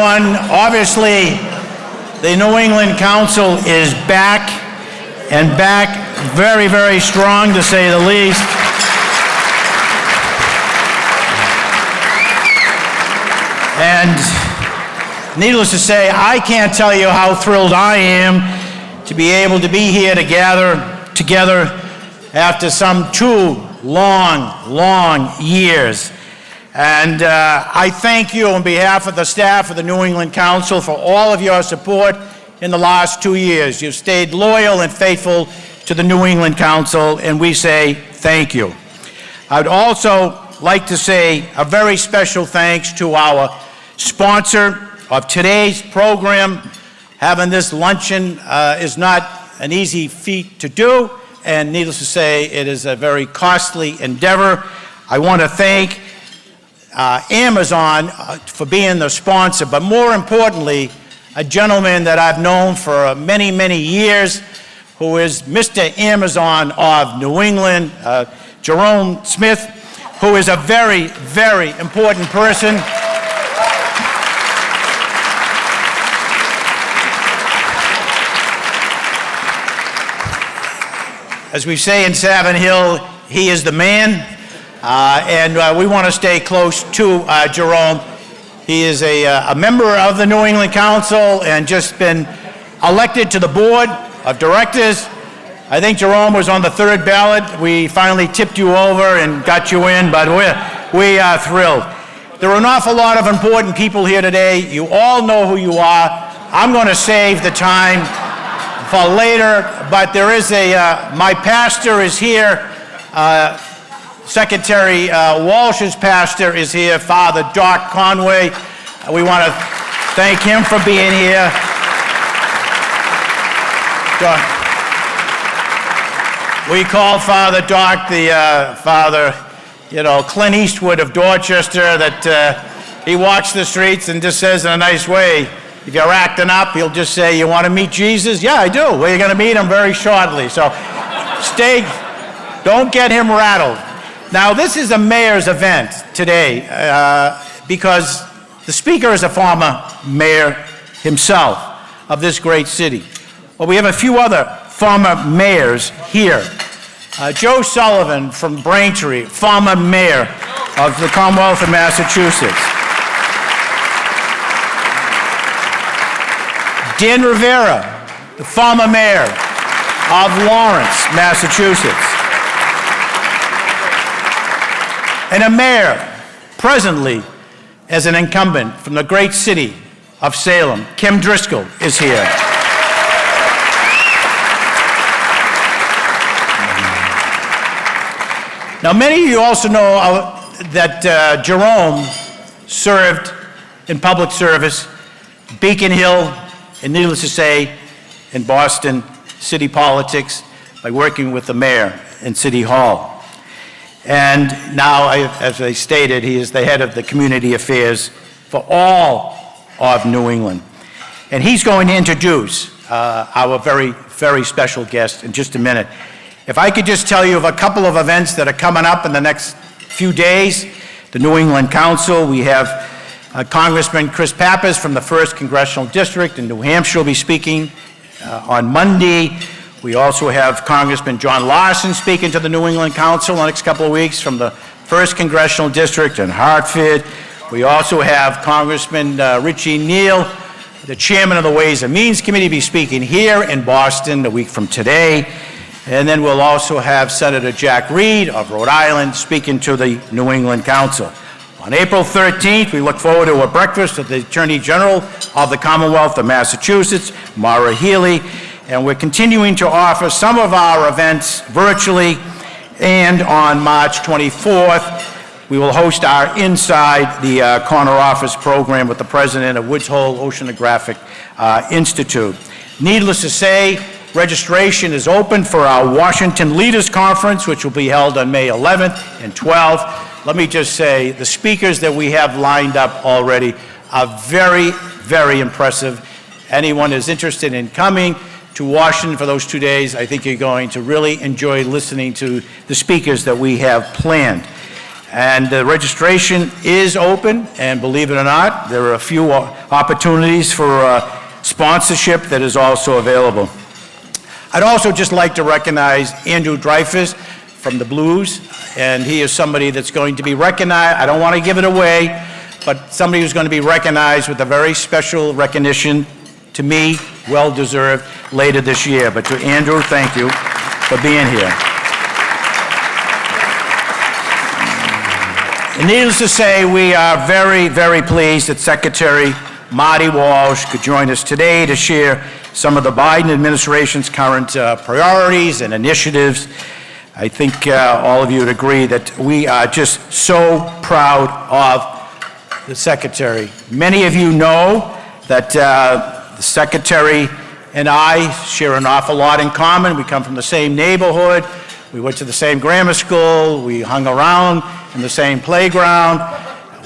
everyone. Obviously, the New England Council is back, and back very, very strong, to say the least. And needless to say, I can't tell you how thrilled I am to be able to be here to gather together after some 2 long years. And I thank you on behalf of the staff of the New England Council for all of your support in the last 2 years. You've stayed loyal and faithful to the New England Council, and we say thank you. I'd also like to say a very special thanks to our sponsor of today's program. Having this luncheon is not an easy feat to do, and needless to say, it is a very costly endeavor. I want to thank Amazon for being the sponsor, but more importantly, a gentleman that I've known for many years, who is Mr. Amazon of New England, Jerome Smith, who is a very important person. As we say in Savin Hill, he is the man. And we want to stay close to Jerome. He is a member of the New England Council and just been elected to the board of directors. I think Jerome was on the 3rd ballot. We finally tipped you over and got you in, but we are thrilled. There are an awful lot of important people here today. You all know who you are. I'm going to save the time for later, but there is my pastor is here. Secretary Walsh's pastor is here, Father Doc Conway. We want to thank him for being here. We call Father Doc the Father, Clint Eastwood of Dorchester, that he walks the streets and just says in a nice way, if you're acting up, he'll just say, you want to meet Jesus? Yeah, I do. Well, you're going to meet him very shortly. So don't get him rattled. Now, this is a mayor's event today because the speaker is a former mayor himself of this great city. Well, we have a few other former mayors here. Joe Sullivan from Braintree, former mayor of the Commonwealth of Massachusetts. Dan Rivera, the former mayor of Lawrence, Massachusetts. And a mayor, presently as an incumbent from the great city of Salem, Kim Driscoll, is here. Now, many of you also know that Jerome served in public service, Beacon Hill, and needless to say, in Boston city politics by working with the mayor in City Hall. And now, as I stated, he is the head of the community affairs for all of New England. And he's going to introduce our very special guest in just a minute. If I could just tell you of a couple of events that are coming up in the next few days. The New England Council, we have Congressman Chris Pappas from the 1st Congressional District in New Hampshire will be speaking on Monday. We also have Congressman John Larson speaking to the New England Council in the next couple of weeks from the 1st Congressional District in Hartford. We also have Congressman Richie Neal, the chairman of the Ways and Means Committee, be speaking here in Boston a week from today. And then we'll also have Senator Jack Reed of Rhode Island speaking to the New England Council. On April 13th, we look forward to a breakfast with the Attorney General of the Commonwealth of Massachusetts, Maura Healey, and we're continuing to offer some of our events virtually, and on March 24th, we will host our Inside the Corner Office program with the president of Woods Hole Oceanographic Institute. Needless to say, registration is open for our Washington Leaders Conference, which will be held on May 11th and 12th. Let me just say, the speakers that we have lined up already are very impressive. Anyone who's interested in coming to Washington for those 2 days, I think you're going to really enjoy listening to the speakers that we have planned. And the registration is open, and believe it or not, there are a few opportunities for sponsorship that is also available. I'd also just like to recognize Andrew Dreyfus from the Blues, and he is somebody that's going to be recognized. I don't want to give it away, but somebody who's going to be recognized with a very special recognition, to me, well-deserved, later this year. But to Andrew, thank you for being here. And needless to say, we are very, very pleased that Secretary Marty Walsh could join us today to share some of the Biden administration's current priorities and initiatives. I think all of you would agree that we are just so proud of the Secretary. Many of you know that the Secretary and I share an awful lot in common. We come from the same neighborhood. We went to the same grammar school. We hung around in the same playground.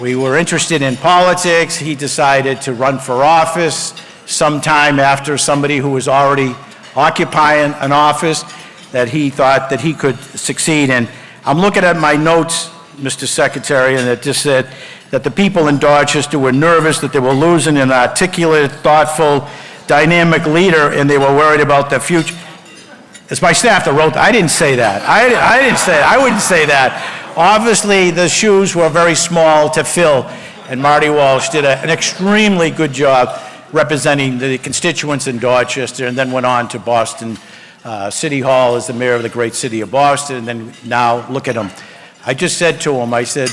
We were interested in politics. He decided to run for office sometime after somebody who was already occupying an office that he thought that he could succeed in. I'm looking at my notes, Mr. Secretary, and it just said that the people in Dorchester were nervous that they were losing an articulate, thoughtful, dynamic leader, and they were worried about the future. It's my staff that wrote that. I didn't say that. I didn't say that. I wouldn't say that. Obviously, the shoes were very small to fill, and Marty Walsh did an extremely good job representing the constituents in Dorchester, and then went on to Boston City Hall as the mayor of the great city of Boston, and then now look at him. I just said to him, I said,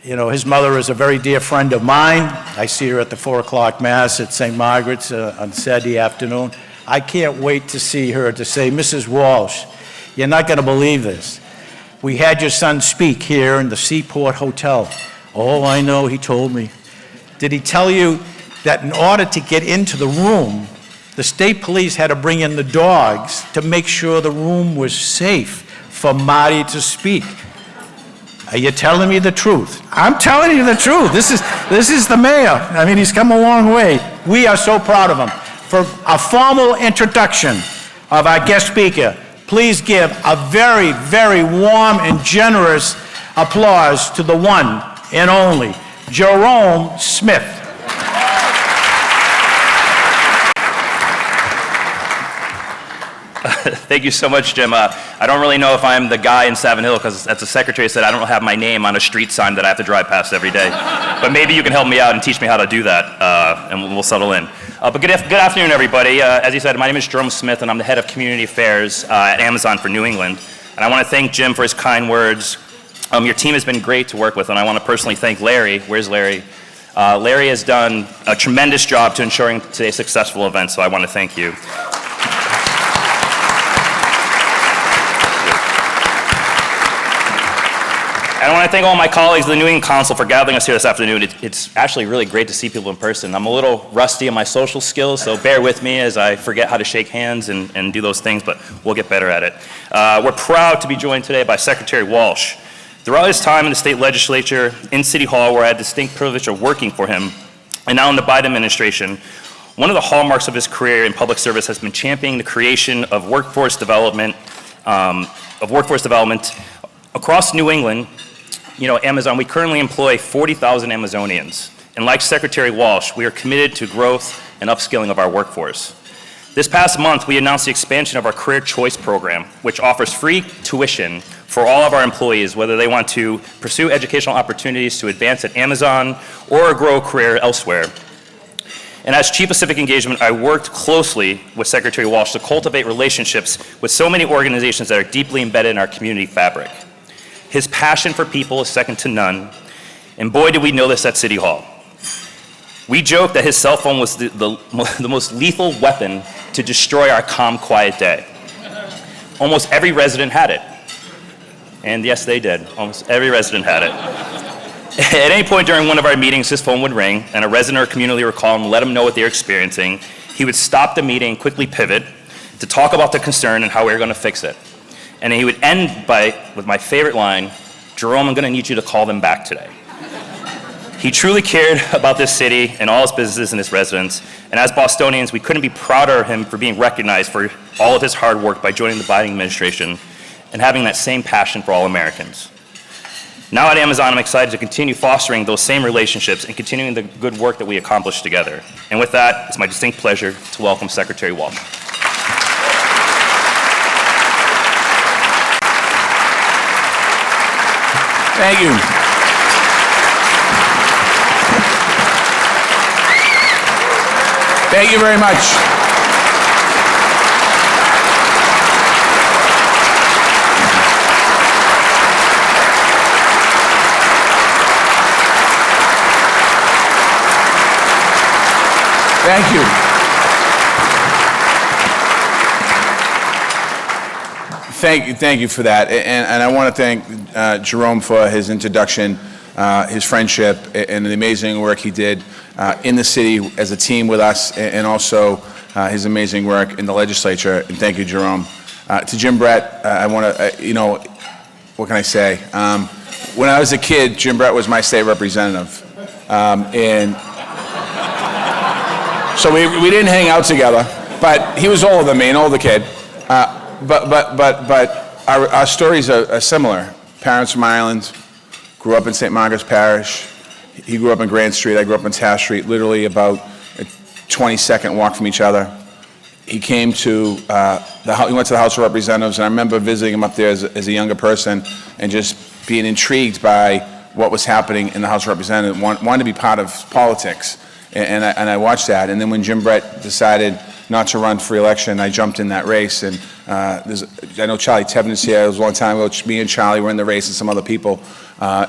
you know, his mother is a very dear friend of mine. I see her at the 4 o'clock Mass at St. Margaret's on Saturday afternoon. I can't wait to see her to say, Mrs. Walsh, you're not going to believe this. We had your son speak here in the Seaport Hotel. Oh, I know, he told me. Did he tell you that in order to get into the room, the state police had to bring in the dogs to make sure the room was safe for Marty to speak? Are you telling me the truth? I'm telling you the truth. This is the mayor. I mean, he's come a long way. We are so proud of him. For a formal introduction of our guest speaker, please give a very, very warm and generous applause to the one and only Jerome Smith. Thank you so much, Jim. I don't really know if I'm the guy in Savin Hill, because as the secretary said, I don't have my name on a street sign that I have to drive past every day. But maybe you can help me out and teach me how to do that, and we'll settle in. But good afternoon, everybody. As you said, my name is Jerome Smith, and I'm the head of community affairs at Amazon for New England. And I want to thank Jim for his kind words. Your team has been great to work with, and I want to personally thank Larry. Where's Larry? Larry has done a tremendous job to ensuring today's successful event, so I want to thank you. And I want to thank all my colleagues of the New England Council for gathering us here this afternoon. It's actually really great to see people in person. I'm a little rusty in my social skills, so bear with me as I forget how to shake hands and do those things, but we'll get better at it. We're proud to be joined today by Secretary Walsh. Throughout his time in the state legislature, in City Hall, where I had the distinct privilege of working for him, and now in the Biden administration, one of the hallmarks of his career in public service has been championing the creation of workforce development across New England. You know, Amazon, we currently employ 40,000 Amazonians. And like Secretary Walsh, we are committed to growth and upskilling of our workforce. This past month, we announced the expansion of our Career Choice program, which offers free tuition for all of our employees, whether they want to pursue educational opportunities to advance at Amazon or grow a career elsewhere. And as Chief of Civic Engagement, I worked closely with Secretary Walsh to cultivate relationships with so many organizations that are deeply embedded in our community fabric. His passion for people is second to none, and boy did we know this at City Hall. We joked that his cell phone was the most lethal weapon to destroy our calm, quiet day. Almost every resident had it. And yes, they did. Almost every resident had it. At any point during one of our meetings, his phone would ring, and a resident or community would call him and let him know what they were experiencing. He would stop the meeting, quickly pivot to talk about the concern and how we were going to fix it. And he would end with my favorite line, Jerome, I'm going to need you to call them back today. He truly cared about this city and all its businesses and its residents. And as Bostonians, we couldn't be prouder of him for being recognized for all of his hard work by joining the Biden administration and having that same passion for all Americans. Now at Amazon, I'm excited to continue fostering those same relationships and continuing the good work that we accomplished together. And with that, it's my distinct pleasure to welcome Secretary Walsh. Thank you. Thank you very much. Thank you. Thank you for that. And I want to thank Jerome for his introduction, his friendship, and the amazing work he did in the city as a team with us, and also his amazing work in the legislature. And thank you, Jerome. To Jim Brett, I want to, what can I say? When I was a kid, Jim Brett was my state representative. And so we didn't hang out together, but he was older than me, an older kid. But our stories are similar. Parents from Ireland, grew up in St. Margaret's Parish. He grew up in Grand Street, I grew up in Taft Street, literally about a 20-second walk from each other. He came to, he went to the House of Representatives, and I remember visiting him up there as a younger person and just being intrigued by what was happening in the House of Representatives, wanted to be part of politics. And I watched that. And then when Jim Brett decided not to run for election, I jumped in that race. And I know Charlie Tevin is here. It was a long time ago. Me and Charlie were in the race and some other people. I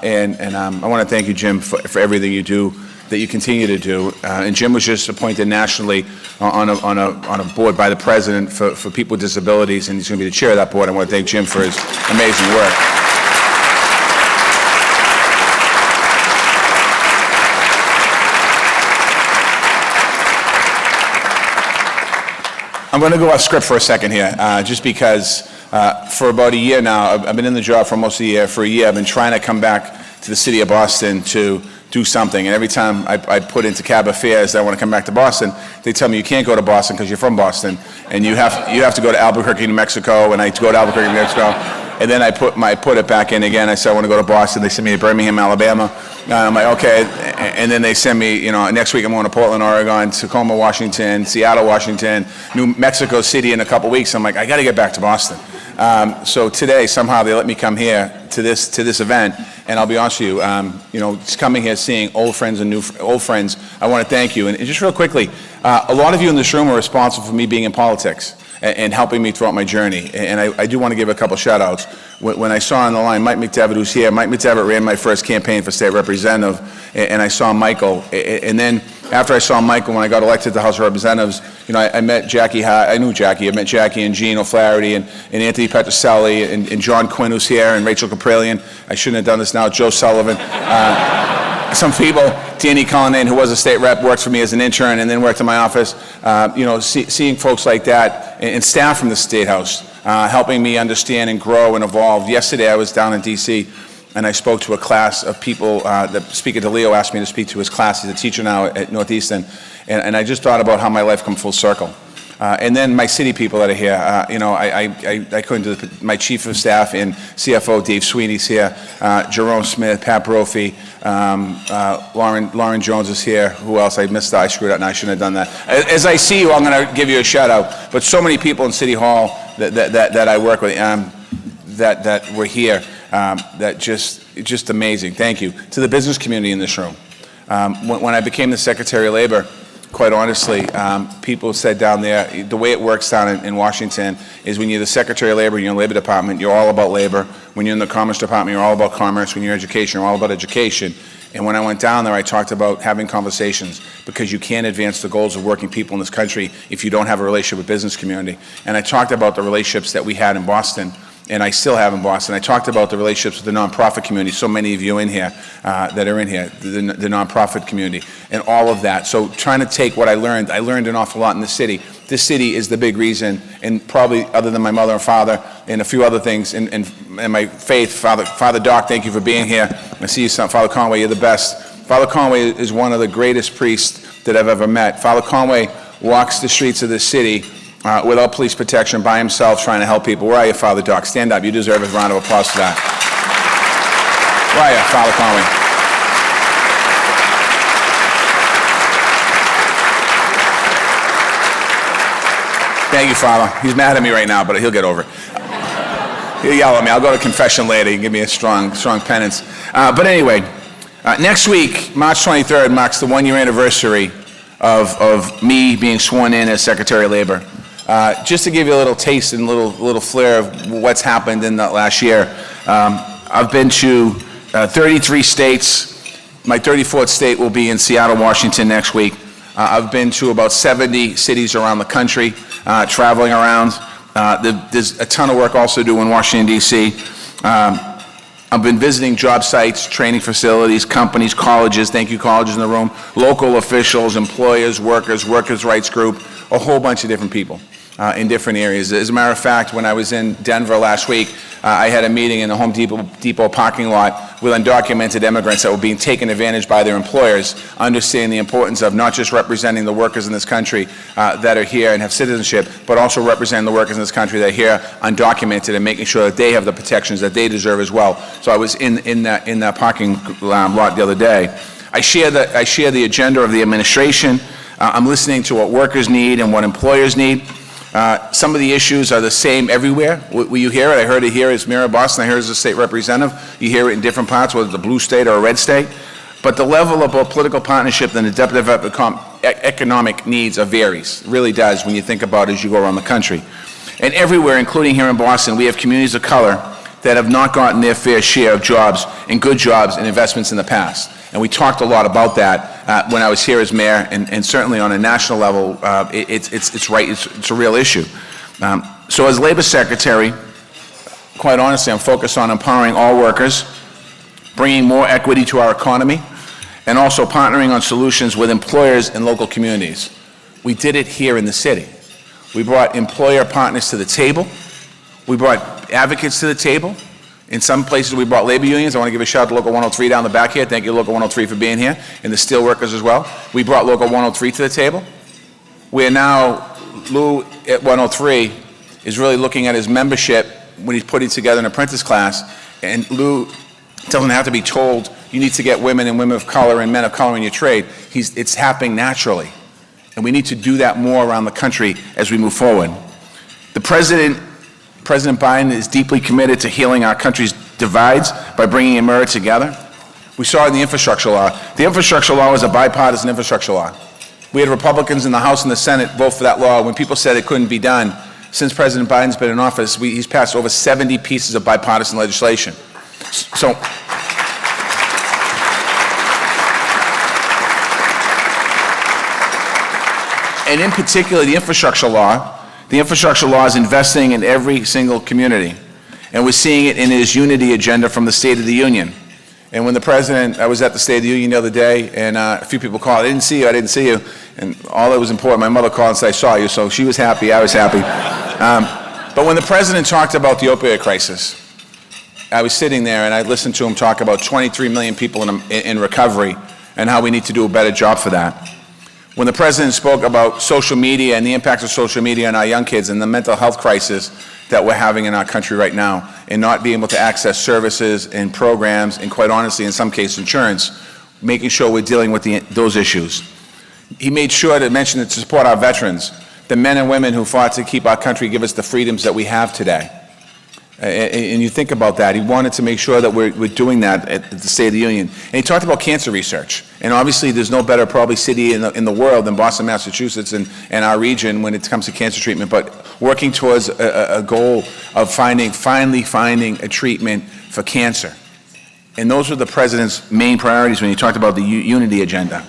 want to thank you, Jim, for everything you do, that you continue to do. And Jim was just appointed nationally on a board by the president for people with disabilities, and he's going to be the chair of that board. I want to thank Jim for his amazing work. I'm going to go off script for a second here, just because for about a year now, I've been in the job for almost a year. For a year, I've been trying to come back to the city of Boston to do something. And every time I put into Cab Affairs that I want to come back to Boston, they tell me you can't go to Boston because you're from Boston, and you have to go to Albuquerque, New Mexico. And I go to Albuquerque, New Mexico, and then I put it back in again. I said I want to go to Boston. They send me to Birmingham, Alabama. I'm like, okay. And then they send me, next week I'm going to Portland, Oregon, Tacoma, Washington, Seattle, Washington, New Mexico City in a couple weeks. I'm like, I got to get back to Boston. So today, somehow they let me come here to this event, and I'll be honest with you, just coming here, seeing old friends and old friends, I want to thank you. And just real quickly, a lot of you in this room are responsible for me being in politics and helping me throughout my journey. And I do want to give a couple shout outs. When I saw on the line Mike McDevitt, who's here, Mike McDevitt ran my first campaign for state representative, and I saw Michael. And then after I saw Michael, when I got elected to the House of Representatives, I met Jackie. I knew Jackie. I met Jackie and Gene O'Flaherty and Anthony Petrocelli and John Quinn, who's here, and Rachel Capralian. I shouldn't have done this now. Joe Sullivan. Some people, Danny Cullinan, who was a state rep, worked for me as an intern and then worked in my office. Seeing folks like that and staff from the State House helping me understand and grow and evolve. Yesterday I was down in D.C. and I spoke to a class of people. The Speaker DeLeo asked me to speak to his class. He's a teacher now at Northeastern. And I just thought about how my life come full circle. And then my city people that are here, I couldn't do this. My chief of staff and CFO, Dave Sweeney's here, Jerome Smith, Pat Brophy, Lauren Jones is here. Who else? I missed that. I screwed up and I shouldn't have done that. As I see you, I'm going to give you a shout out. But so many people in City Hall that I work with that were here, that just amazing. Thank you. To the business community in this room. When I became the Secretary of Labor, quite honestly, people said down there, the way it works down in Washington is when you're the Secretary of Labor and you're in the Labor Department, you're all about labor. When you're in the Commerce Department, you're all about commerce. When you're in education, you're all about education. And when I went down there, I talked about having conversations because you can't advance the goals of working people in this country if you don't have a relationship with business community. And I talked about the relationships that we had in Boston, and I still have in Boston. I talked about the relationships with the nonprofit community, so many of you in here that are in here, the nonprofit community, and all of that. So trying to take what I learned an awful lot in this city. This city is the big reason, and probably other than my mother and father and a few other things, and my faith, Father Doc, thank you for being here. I see you, son. Father Conway, you're the best. Father Conway is one of the greatest priests that I've ever met. Father Conway walks the streets of this city without police protection, by himself, trying to help people. Where are you, Father Doc? Stand up. You deserve a round of applause for that. Where are you, Father Conway? Thank you, Father. He's mad at me right now, but he'll get over it. He'll yell at me. I'll go to confession later. He can give me a strong penance. But anyway, next week, March 23rd, marks the one-year anniversary of me being sworn in as Secretary of Labor. Just to give you a little taste and a little flair of what's happened in that last year, I've been to 33 states. My 34th state will be in Seattle, Washington next week. I've been to about 70 cities around the country, traveling around. There's a ton of work also to do in Washington, D.C. I've been visiting job sites, training facilities, companies, colleges, thank you colleges in the room, local officials, employers, workers, workers' rights group, a whole bunch of different people in different areas. As a matter of fact, when I was in Denver last week, I had a meeting in the Home Depot parking lot with undocumented immigrants that were being taken advantage by their employers, understanding the importance of not just representing the workers in this country that are here and have citizenship, but also representing the workers in this country that are here undocumented and making sure that they have the protections that they deserve as well. So I was in that parking lot the other day. I share the agenda of the administration. I'm listening to what workers need and what employers need. Some of the issues are the same everywhere. Will you hear it? I heard it here as Mayor of Boston. I heard it as a state representative. You hear it in different parts, whether it's a blue state or a red state. But the level of both political partnership and the depth of economic needs varies. It really does when you think about it as you go around the country. And everywhere, including here in Boston, we have communities of color that have not gotten their fair share of jobs and good jobs and investments in the past. And we talked a lot about that when I was here as mayor, and certainly on a national level, it's right, it's a real issue. So as Labor Secretary, quite honestly, I'm focused on empowering all workers, bringing more equity to our economy, and also partnering on solutions with employers and local communities. We did it here in the city. We brought employer partners to the table. We brought advocates to the table. In some places, we brought labor unions. I want to give a shout out to Local 103 down the back here. Thank you, Local 103, for being here, and the steel workers as well. We brought Local 103 to the table. Where now Lou at 103 is really looking at his membership when he's putting together an apprentice class, and Lou doesn't have to be told, you need to get women and women of color and men of color in your trade. It's happening naturally, and we need to do that more around the country as we move forward. President Biden is deeply committed to healing our country's divides by bringing America together. We saw it in the infrastructure law. The infrastructure law was a bipartisan infrastructure law. We had Republicans in the House and the Senate vote for that law when people said it couldn't be done. Since President Biden's been in office, he's passed over 70 pieces of bipartisan legislation. So, and in particular, the infrastructure law is investing in every single community. And we're seeing it in his unity agenda from the State of the Union. And when I was at the State of the Union the other day, and a few people called, I didn't see you. And all that was important, my mother called and said, I saw you. So she was happy, I was happy. But when the President talked about the opioid crisis, I was sitting there and I listened to him talk about 23 million people in recovery and how we need to do a better job for that. When the President spoke about social media and the impact of social media on our young kids and the mental health crisis that we're having in our country right now, and not being able to access services and programs, and quite honestly, in some cases, insurance, making sure we're dealing with those issues. He made sure to mention to support our veterans, the men and women who fought to keep our country, give us the freedoms that we have today. And you think about that. He wanted to make sure that we're doing that at the State of the Union. And he talked about cancer research. And obviously, there's no better probably city in the world than Boston, Massachusetts, and our region when it comes to cancer treatment. But working towards a goal of finally finding a treatment for cancer. And those were the President's main priorities when he talked about the unity agenda.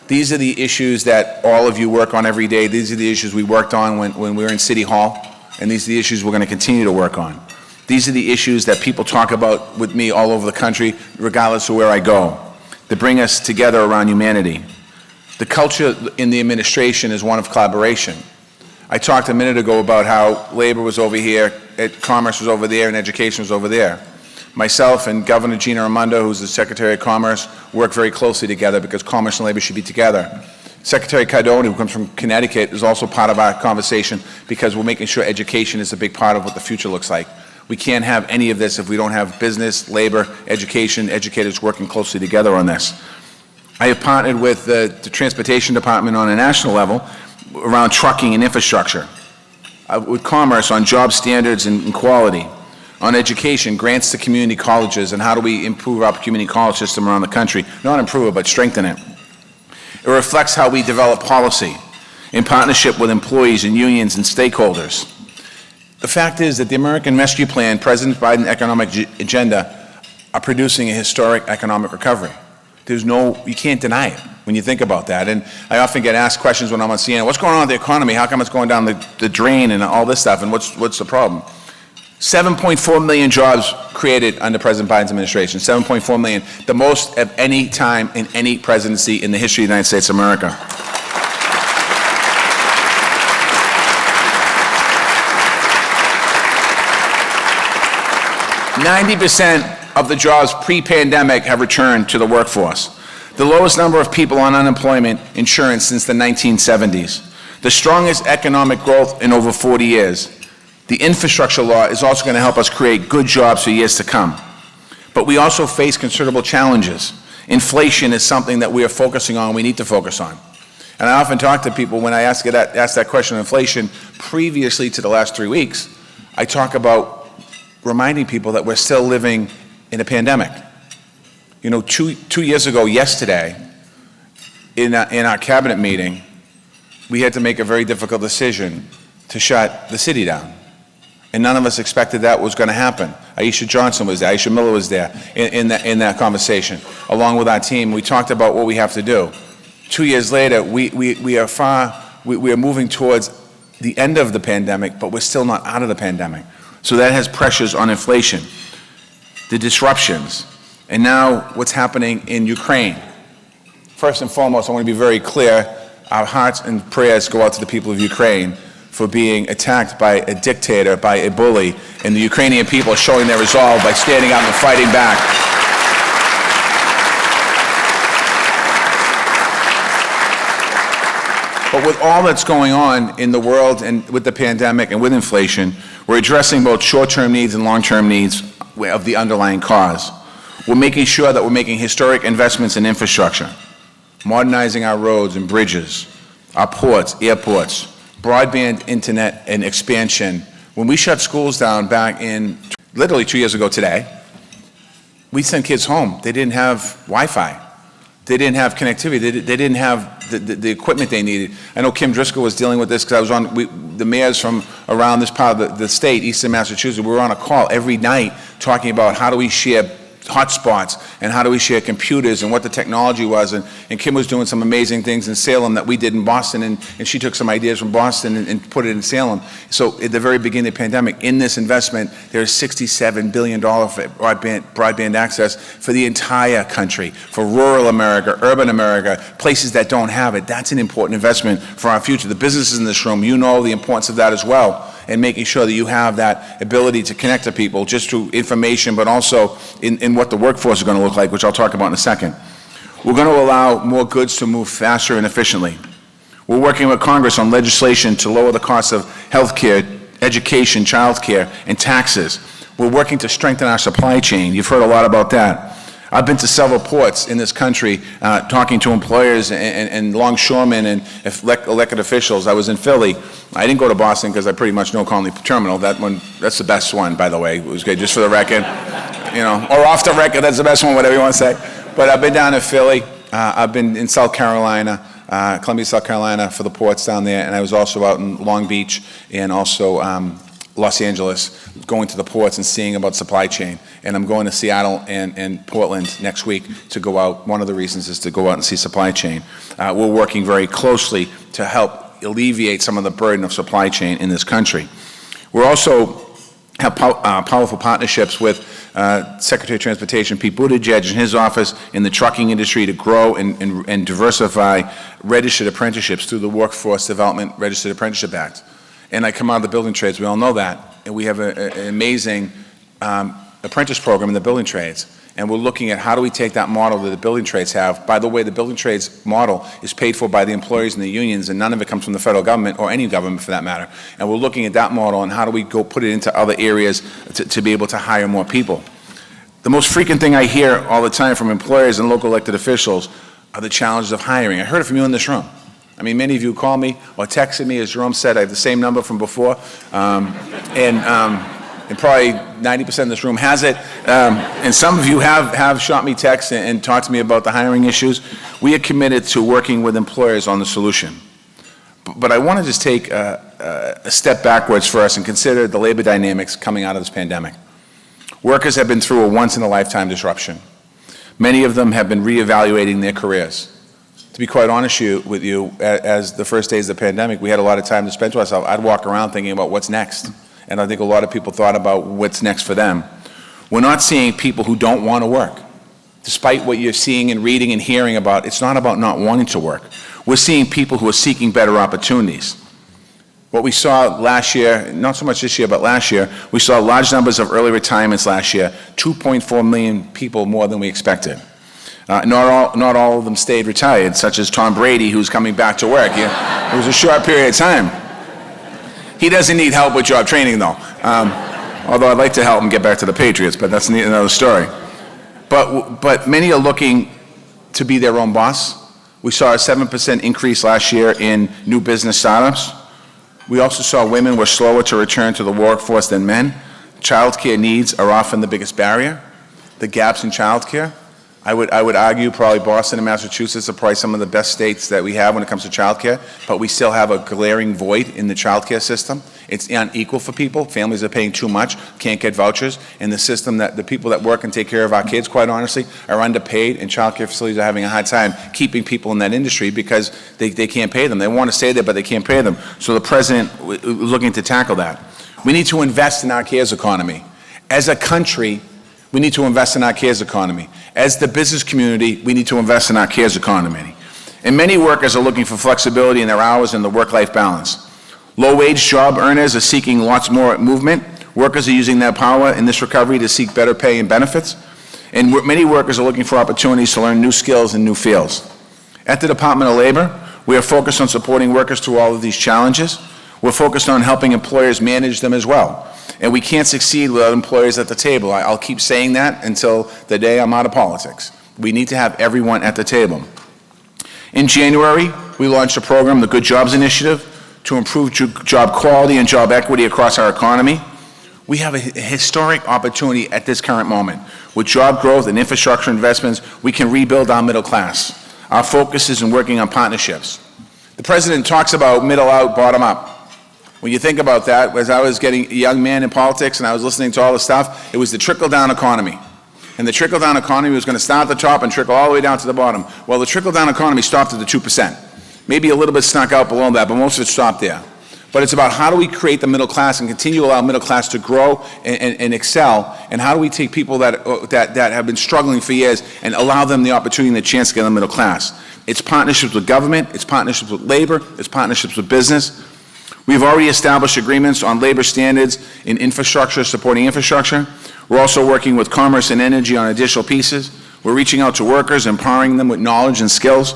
These are the issues that all of you work on every day. These are the issues we worked on when we were in City Hall. And these are the issues we're going to continue to work on. These are the issues that people talk about with me all over the country, regardless of where I go, that bring us together around humanity. The culture in the administration is one of collaboration. I talked a minute ago about how labor was over here, commerce was over there, and education was over there. Myself and Governor Gina Raimondo, who's the Secretary of Commerce, work very closely together because commerce and labor should be together. Secretary Cardone, who comes from Connecticut, is also part of our conversation because we're making sure education is a big part of what the future looks like. We can't have any of this if we don't have business, labor, education, educators working closely together on this. I have partnered with the Transportation Department on a national level around trucking and infrastructure, with commerce on job standards and quality, on education, grants to community colleges, and how do we improve our community college system around the country. Not improve it, but strengthen it. It reflects how we develop policy in partnership with employees and unions and stakeholders. The fact is that the American Rescue Plan, President Biden's economic agenda, are producing a historic economic recovery. You can't deny it when you think about that. And I often get asked questions when I'm on CNN, what's going on with the economy? How come it's going down the drain and all this stuff? And what's the problem? 7.4 million jobs created under President Biden's administration. 7.4 million, the most of any time in any presidency in the history of the United States of America. 90% of the jobs pre-pandemic have returned to the workforce. The lowest number of people on unemployment insurance since the 1970s. The strongest economic growth in over 40 years. The infrastructure law is also going to help us create good jobs for years to come. But we also face considerable challenges. Inflation is something that we are focusing on, we need to focus on. And I often talk to people when I ask that question of inflation previously to the last 3 weeks, I talk about reminding people that we're still living in a pandemic. You know, two years ago yesterday, in our cabinet meeting, we had to make a very difficult decision to shut the city down. And none of us expected that was going to happen. Aisha Johnson was there, Aisha Miller was there in that conversation. Along with our team, we talked about what we have to do. 2 years later, we are moving towards the end of the pandemic, but we're still not out of the pandemic. So that has pressures on inflation, the disruptions, and now what's happening in Ukraine. First and foremost, I want to be very clear, our hearts and prayers go out to the people of Ukraine for being attacked by a dictator, by a bully, and the Ukrainian people are showing their resolve by standing out and fighting back. But with all that's going on in the world and with the pandemic and with inflation, we're addressing both short-term needs and long-term needs of the underlying cause. We're making sure that we're making historic investments in infrastructure, modernizing our roads and bridges, our ports, airports, broadband internet and expansion. When we shut schools down back in literally 2 years ago today, we sent kids home. They didn't have Wi-Fi. They didn't have connectivity. They didn't have the equipment they needed. I know Kim Driscoll was dealing with this because I was on the mayors from around this part of the state, eastern Massachusetts. We were on a call every night talking about how do we share hotspots and how do we share computers and what the technology was. And Kim was doing some amazing things in Salem that we did in Boston, and she took some ideas from Boston and put it in Salem. So at the very beginning of the pandemic, in this investment, there's $67 billion for broadband access for the entire country, for rural America, urban America, places that don't have it. That's an important investment for our future. The businesses in this room, you know the importance of that as well, and making sure that you have that ability to connect to people just through information, but also in what the workforce is going to look like, which I'll talk about in a second. We're going to allow more goods to move faster and efficiently. We're working with Congress on legislation to lower the cost of health care, education, child care, and taxes. We're working to strengthen our supply chain. You've heard a lot about that. I've been to several ports in this country talking to employers and longshoremen and elected officials. I was in Philly. I didn't go to Boston because I pretty much know Conley Terminal. That's the best one, by the way. It was good, just for the record. You know, or off the record, that's the best one, whatever you want to say. But I've been down in Philly. I've been in South Carolina, Columbia, South Carolina for the ports down there. And I was also out in Long Beach and also Los Angeles, going to the ports and seeing about supply chain. And I'm going to Seattle and Portland next week to go out. One of the reasons is to go out and see supply chain. We're working very closely to help alleviate some of the burden of supply chain in this country. We're also have powerful partnerships with Secretary of Transportation Pete Buttigieg and his office in the trucking industry to grow and diversify registered apprenticeships through the Workforce Development Registered Apprenticeship Act. And I come out of the building trades, we all know that. And we have an amazing apprentice program in the building trades. And we're looking at how do we take that model that the building trades have. By the way, the building trades model is paid for by the employees and the unions, and none of it comes from the federal government or any government for that matter. And we're looking at that model and how do we go put it into other areas to be able to hire more people. The most frequent thing I hear all the time from employers and local elected officials are the challenges of hiring. I heard it from you in this room. I mean, many of you call me or texted me, as Jerome said, I have the same number from before. And probably 90% of this room has it. And some of you have shot me texts and talked to me about the hiring issues. We are committed to working with employers on the solution. But I want to just take a step backwards for us and consider the labor dynamics coming out of this pandemic. Workers have been through a once-in-a-lifetime disruption. Many of them have been reevaluating their careers. To be quite honest with you, as the first days of the pandemic, we had a lot of time to spend to ourselves. I'd walk around thinking about what's next. And I think a lot of people thought about what's next for them. We're not seeing people who don't want to work. Despite what you're seeing and reading and hearing about, it's not about not wanting to work. We're seeing people who are seeking better opportunities. What we saw last year, not so much this year, but last year, we saw large numbers of early retirements last year, 2.4 million people more than we expected. Not all of them stayed retired, such as Tom Brady, who's coming back to work. It was a short period of time. He doesn't need help with job training, though. Although I'd like to help him get back to the Patriots, but that's another story. But many are looking to be their own boss. We saw a 7% increase last year in new business startups. We also saw women were slower to return to the workforce than men. Childcare needs are often the biggest barrier. The gaps in childcare. I would argue probably Boston and Massachusetts are probably some of the best states that we have when it comes to childcare, but we still have a glaring void in the childcare system. It's unequal for people. Families are paying too much, can't get vouchers, and the system that the people that work and take care of our kids, quite honestly, are underpaid, and childcare facilities are having a hard time keeping people in that industry because they can't pay them. They want to stay there, but they can't pay them. So the president is looking to tackle that. We need to invest in our cares economy. As a country, we need to invest in our cares economy. As the business community, we need to invest in our cares economy. And many workers are looking for flexibility in their hours and the work-life balance. Low-wage job earners are seeking lots more movement. Workers are using their power in this recovery to seek better pay and benefits. And many workers are looking for opportunities to learn new skills in new fields. At the Department of Labor, we are focused on supporting workers through all of these challenges. We're focused on helping employers manage them as well. And we can't succeed without employers at the table. I'll keep saying that until the day I'm out of politics. We need to have everyone at the table. In January, we launched a program, the Good Jobs Initiative, to improve job quality and job equity across our economy. We have a historic opportunity at this current moment. With job growth and infrastructure investments, we can rebuild our middle class. Our focus is in working on partnerships. The president talks about middle out, bottom up. When you think about that, as I was getting a young man in politics and I was listening to all the stuff, it was the trickle-down economy. And the trickle-down economy was going to start at the top and trickle all the way down to the bottom. Well, the trickle-down economy stopped at the 2%. Maybe a little bit snuck out below that, but most of it stopped there. But it's about how do we create the middle class and continue to allow middle class to grow and excel, and how do we take people that have been struggling for years and allow them the opportunity and the chance to get in the middle class. It's partnerships with government, it's partnerships with labor, it's partnerships with business. We've already established agreements on labor standards in infrastructure, supporting infrastructure. We're also working with commerce and energy on additional pieces. We're reaching out to workers, empowering them with knowledge and skills.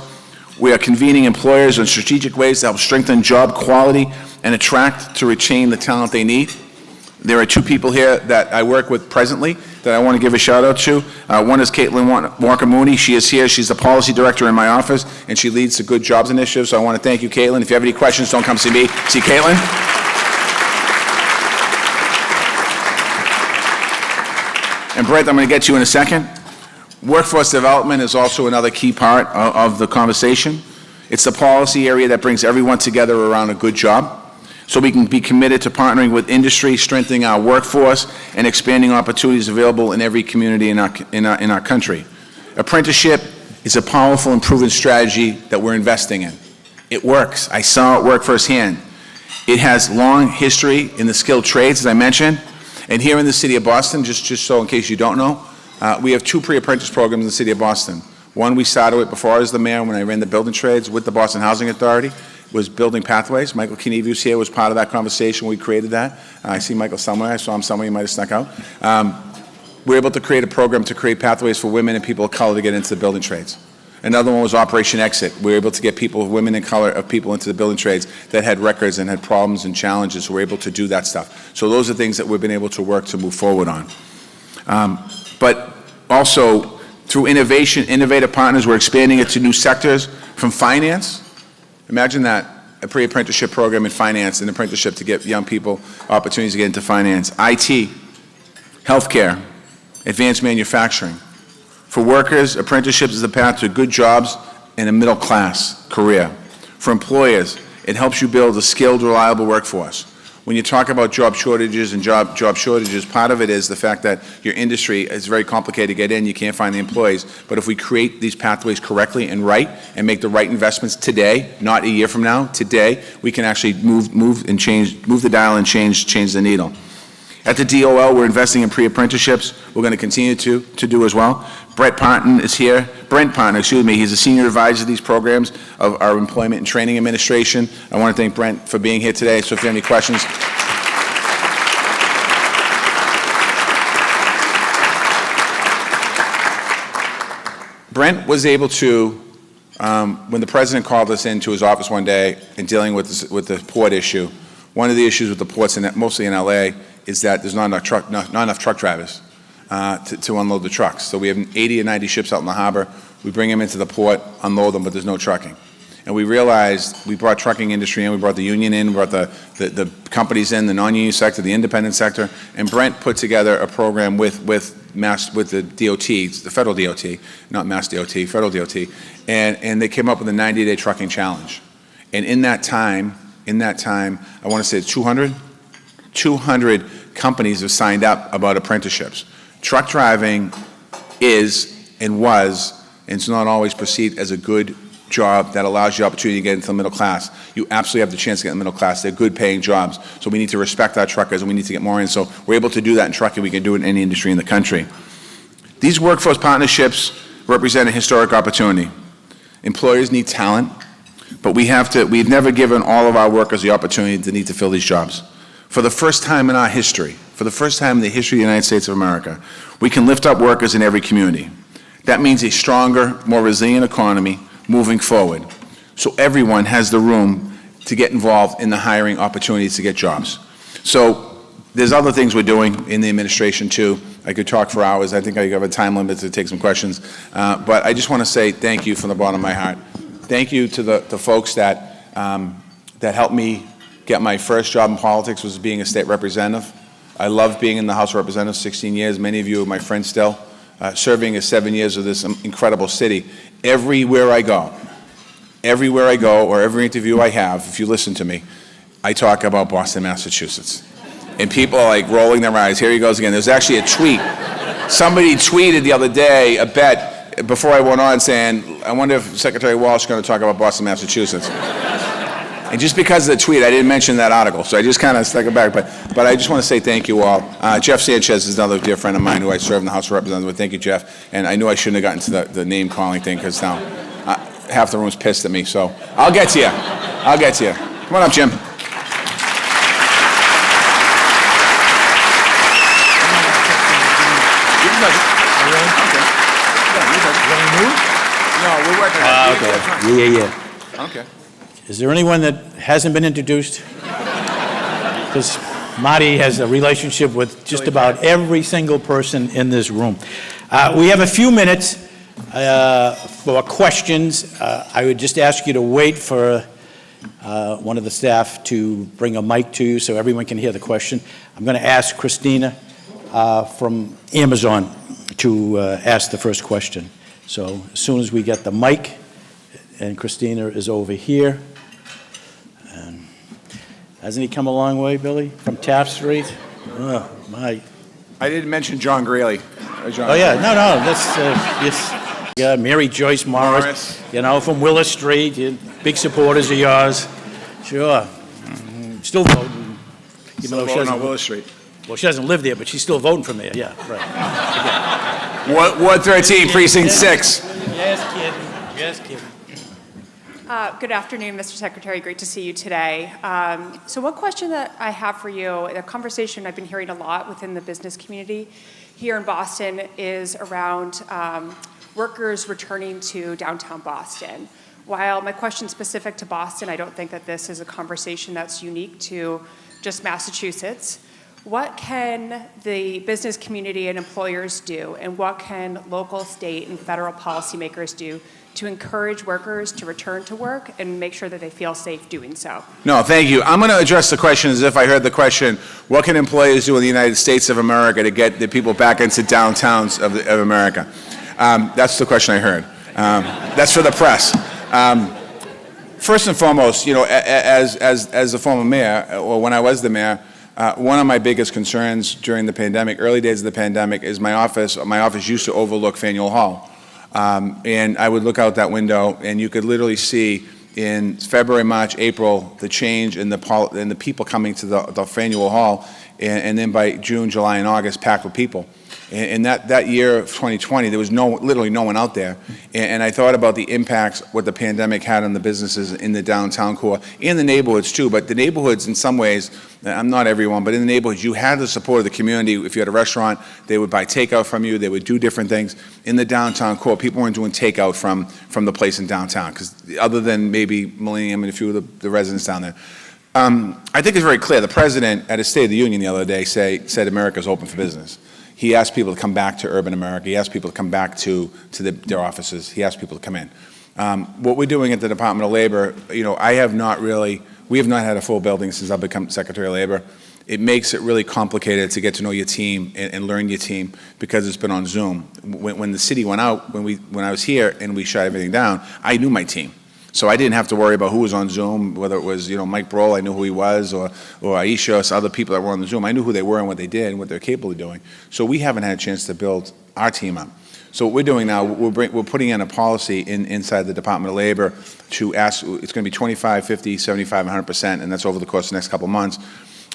We are convening employers in strategic ways to help strengthen job quality and attract to retain the talent they need. There are two people here that I work with presently that I want to give a shout out to. One is Caitlin Walker-Mooney. She is here. She's the policy director in my office, and she leads the Good Jobs Initiative. So I want to thank you, Caitlin. If you have any questions, don't come see me. See Caitlin. And Brett, I'm going to get to you in a second. Workforce development is also another key part of the conversation. It's the policy area that brings everyone together around a good job. So we can be committed to partnering with industry, strengthening our workforce, and expanding opportunities available in every community in our country. Apprenticeship is a powerful and proven strategy that we're investing in. It works. I saw it work firsthand. It has long history in the skilled trades, as I mentioned. And here in the city of Boston, just so in case you don't know, we have two pre-apprentice programs in the city of Boston. One we started with before I was the mayor when I ran the building trades with the Boston Housing Authority. Was building pathways. Michael Kenevius here was part of that conversation. We created that. I see Michael somewhere. I saw him somewhere. He might have snuck out. we were able to create a program to create pathways for women and people of color to get into the building trades. Another one was Operation Exit. We were able to get people, women and color, of people into the building trades that had records and had problems and challenges. We were able to do that stuff. So those are things that we've been able to work to move forward on. But also, through innovation, innovative partners, we're expanding it to new sectors from finance. Imagine that, a pre-apprenticeship program in finance, an apprenticeship to get young people opportunities to get into finance. IT, healthcare, advanced manufacturing. For workers, apprenticeships is the path to good jobs and a middle-class career. For employers, it helps you build a skilled, reliable workforce. When you talk about job shortages and job shortages, part of it is the fact that your industry is very complicated to get in, you can't find the employees. But if we create these pathways correctly and right, and make the right investments today, not a year from now, today, we can actually move the dial and change the needle. At the DOL, we're investing in pre-apprenticeships. We're going to continue to do as well. Brent Parton is here. He's a senior advisor to these programs of our Employment and Training Administration. I want to thank Brent for being here today. So if you have any questions. Brent was able to, when the president called us into his office one day and dealing with the port issue, one of the issues with the ports, mostly in LA, is that there's not enough truck drivers to unload the trucks. So we have 80 or 90 ships out in the harbor. We bring them into the port, unload them, but there's no trucking. And we realized, we brought trucking industry in, we brought the union in, we brought the companies in, the non-union sector, the independent sector, and Brent put together a program with the DOT, the federal DOT, not Mass DOT, federal DOT, and they came up with a 90-day trucking challenge. And in that time, I want to say 200 companies have signed up about apprenticeships. Truck driving is and was, and it's not always perceived as a good job that allows you the opportunity to get into the middle class. You absolutely have the chance to get in the middle class. They're good paying jobs. So we need to respect our truckers and we need to get more in. So we're able to do that in trucking. We can do it in any industry in the country. These workforce partnerships represent a historic opportunity. Employers need talent, but we've never given all of our workers the opportunity to need to fill these jobs. For the first time in our history, for the first time in the history of the United States of America, we can lift up workers in every community. That means a stronger, more resilient economy moving forward. So everyone has the room to get involved in the hiring opportunities to get jobs. So there's other things we're doing in the administration too. I could talk for hours. I think I have a time limit to take some questions. But I just want to say thank you from the bottom of my heart. Thank you to the folks that helped me get my first job in politics, was being a state representative. I loved being in the House of Representatives, 16 years. Many of you are my friends still. Serving as 7 years of this incredible city. Everywhere I go, or every interview I have, if you listen to me, I talk about Boston, Massachusetts. And people are like rolling their eyes. Here he goes again. There's actually a tweet. Somebody tweeted the other day a bet before I went on saying, I wonder if Secretary Walsh is going to talk about Boston, Massachusetts. And just because of the tweet, I didn't mention that article, so I just kind of stuck it back. But I just want to say thank you all. Jeff Sanchez is another dear friend of mine who I serve in the House of Representatives with. Thank you, Jeff. And I knew I shouldn't have gotten to the name-calling thing because now half the room's pissed at me. So I'll get to you. Come on up, Jim. No, we're working on it. Yeah. Okay. Is there anyone that hasn't been introduced? Because Marty has a relationship with just about every single person in this room. We have a few minutes for questions. I would just ask you to wait for one of the staff to bring a mic to you so everyone can hear the question. I'm going to ask Christina from Amazon to ask the first question. So as soon as we get the mic, and Christina is over here. And hasn't he come a long way, Billy, from Taft Street? Oh, my. I didn't mention John Greeley. Oh, yeah, no, that's, yes. Yeah, Mary Joyce Morris, from Willis Street, big supporters of yours. Sure. Still voting. Still voting on Willis Street. Well, she doesn't live there, but she's still voting from there, yeah, right. Ward 13, Precinct 6. Yes, kidding. Good afternoon, Mr. Secretary. Great to see you today. So one question that I have for you, a conversation I've been hearing a lot within the business community here in Boston is around workers returning to downtown Boston. While my question is specific to Boston, I don't think that this is a conversation that's unique to just Massachusetts. What can the business community and employers do, and what can local, state, and federal policymakers do to encourage workers to return to work and make sure that they feel safe doing so? No, thank you. I'm going to address the question as if I heard the question, what can employers do in the United States of America to get the people back into downtowns of America? That's the question I heard. That's for the press. First and foremost, you know, as the former mayor, or when I was the mayor, one of my biggest concerns during the pandemic, early days of the pandemic, is my office used to overlook Faneuil Hall. And I would look out that window, and you could literally see in February, March, April, the change in the people coming to the Faneuil Hall, and then by June, July, and August, packed with people. And that year of 2020, there was literally no one out there. And I thought about the impacts what the pandemic had on the businesses in the downtown core and the neighborhoods too. But the neighborhoods, in some ways, I'm not everyone, but in the neighborhoods, you had the support of the community. If you had a restaurant, they would buy takeout from you. They would do different things. In the downtown core, people weren't doing takeout from the place in downtown, because other than maybe Millennium and a few of the residents down there. I think it's very clear. The president at his State of the Union the other day said America's open for business. He asked people to come back to urban America. He asked people to come back to their offices. He asked people to come in. What we're doing at the Department of Labor, you know, we have not had a full building since I've become Secretary of Labor. It makes it really complicated to get to know your team and learn your team because it's been on Zoom. When the city went out, when I was here and we shut everything down, I knew my team. So I didn't have to worry about who was on Zoom, whether it was, you know, Mike Broll, I knew who he was, or Aisha, or other people that were on the Zoom. I knew who they were and what they did and what they're capable of doing. So we haven't had a chance to build our team up. So what we're doing now, we're putting in a policy inside the Department of Labor to ask, it's going to be 25, 50, 75, 100%, and that's over the course of the next couple of months.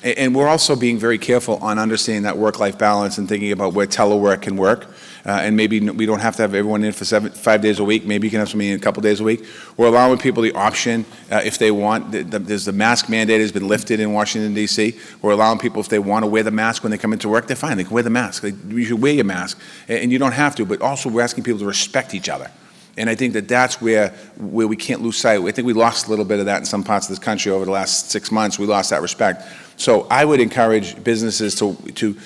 And we're also being very careful on understanding that work-life balance and thinking about where telework can work. And maybe we don't have to have everyone in for 5 days a week. Maybe you can have somebody in a couple days a week. We're allowing people the option if they want. There's the mask mandate has been lifted in Washington, D.C. We're allowing people, if they want to wear the mask when they come into work, they're fine. They can wear the mask. You should wear your mask. And you don't have to. But also we're asking people to respect each other. And I think that's where we can't lose sight. I think we lost a little bit of that in some parts of this country over the last 6 months. We lost that respect. So I would encourage businesses to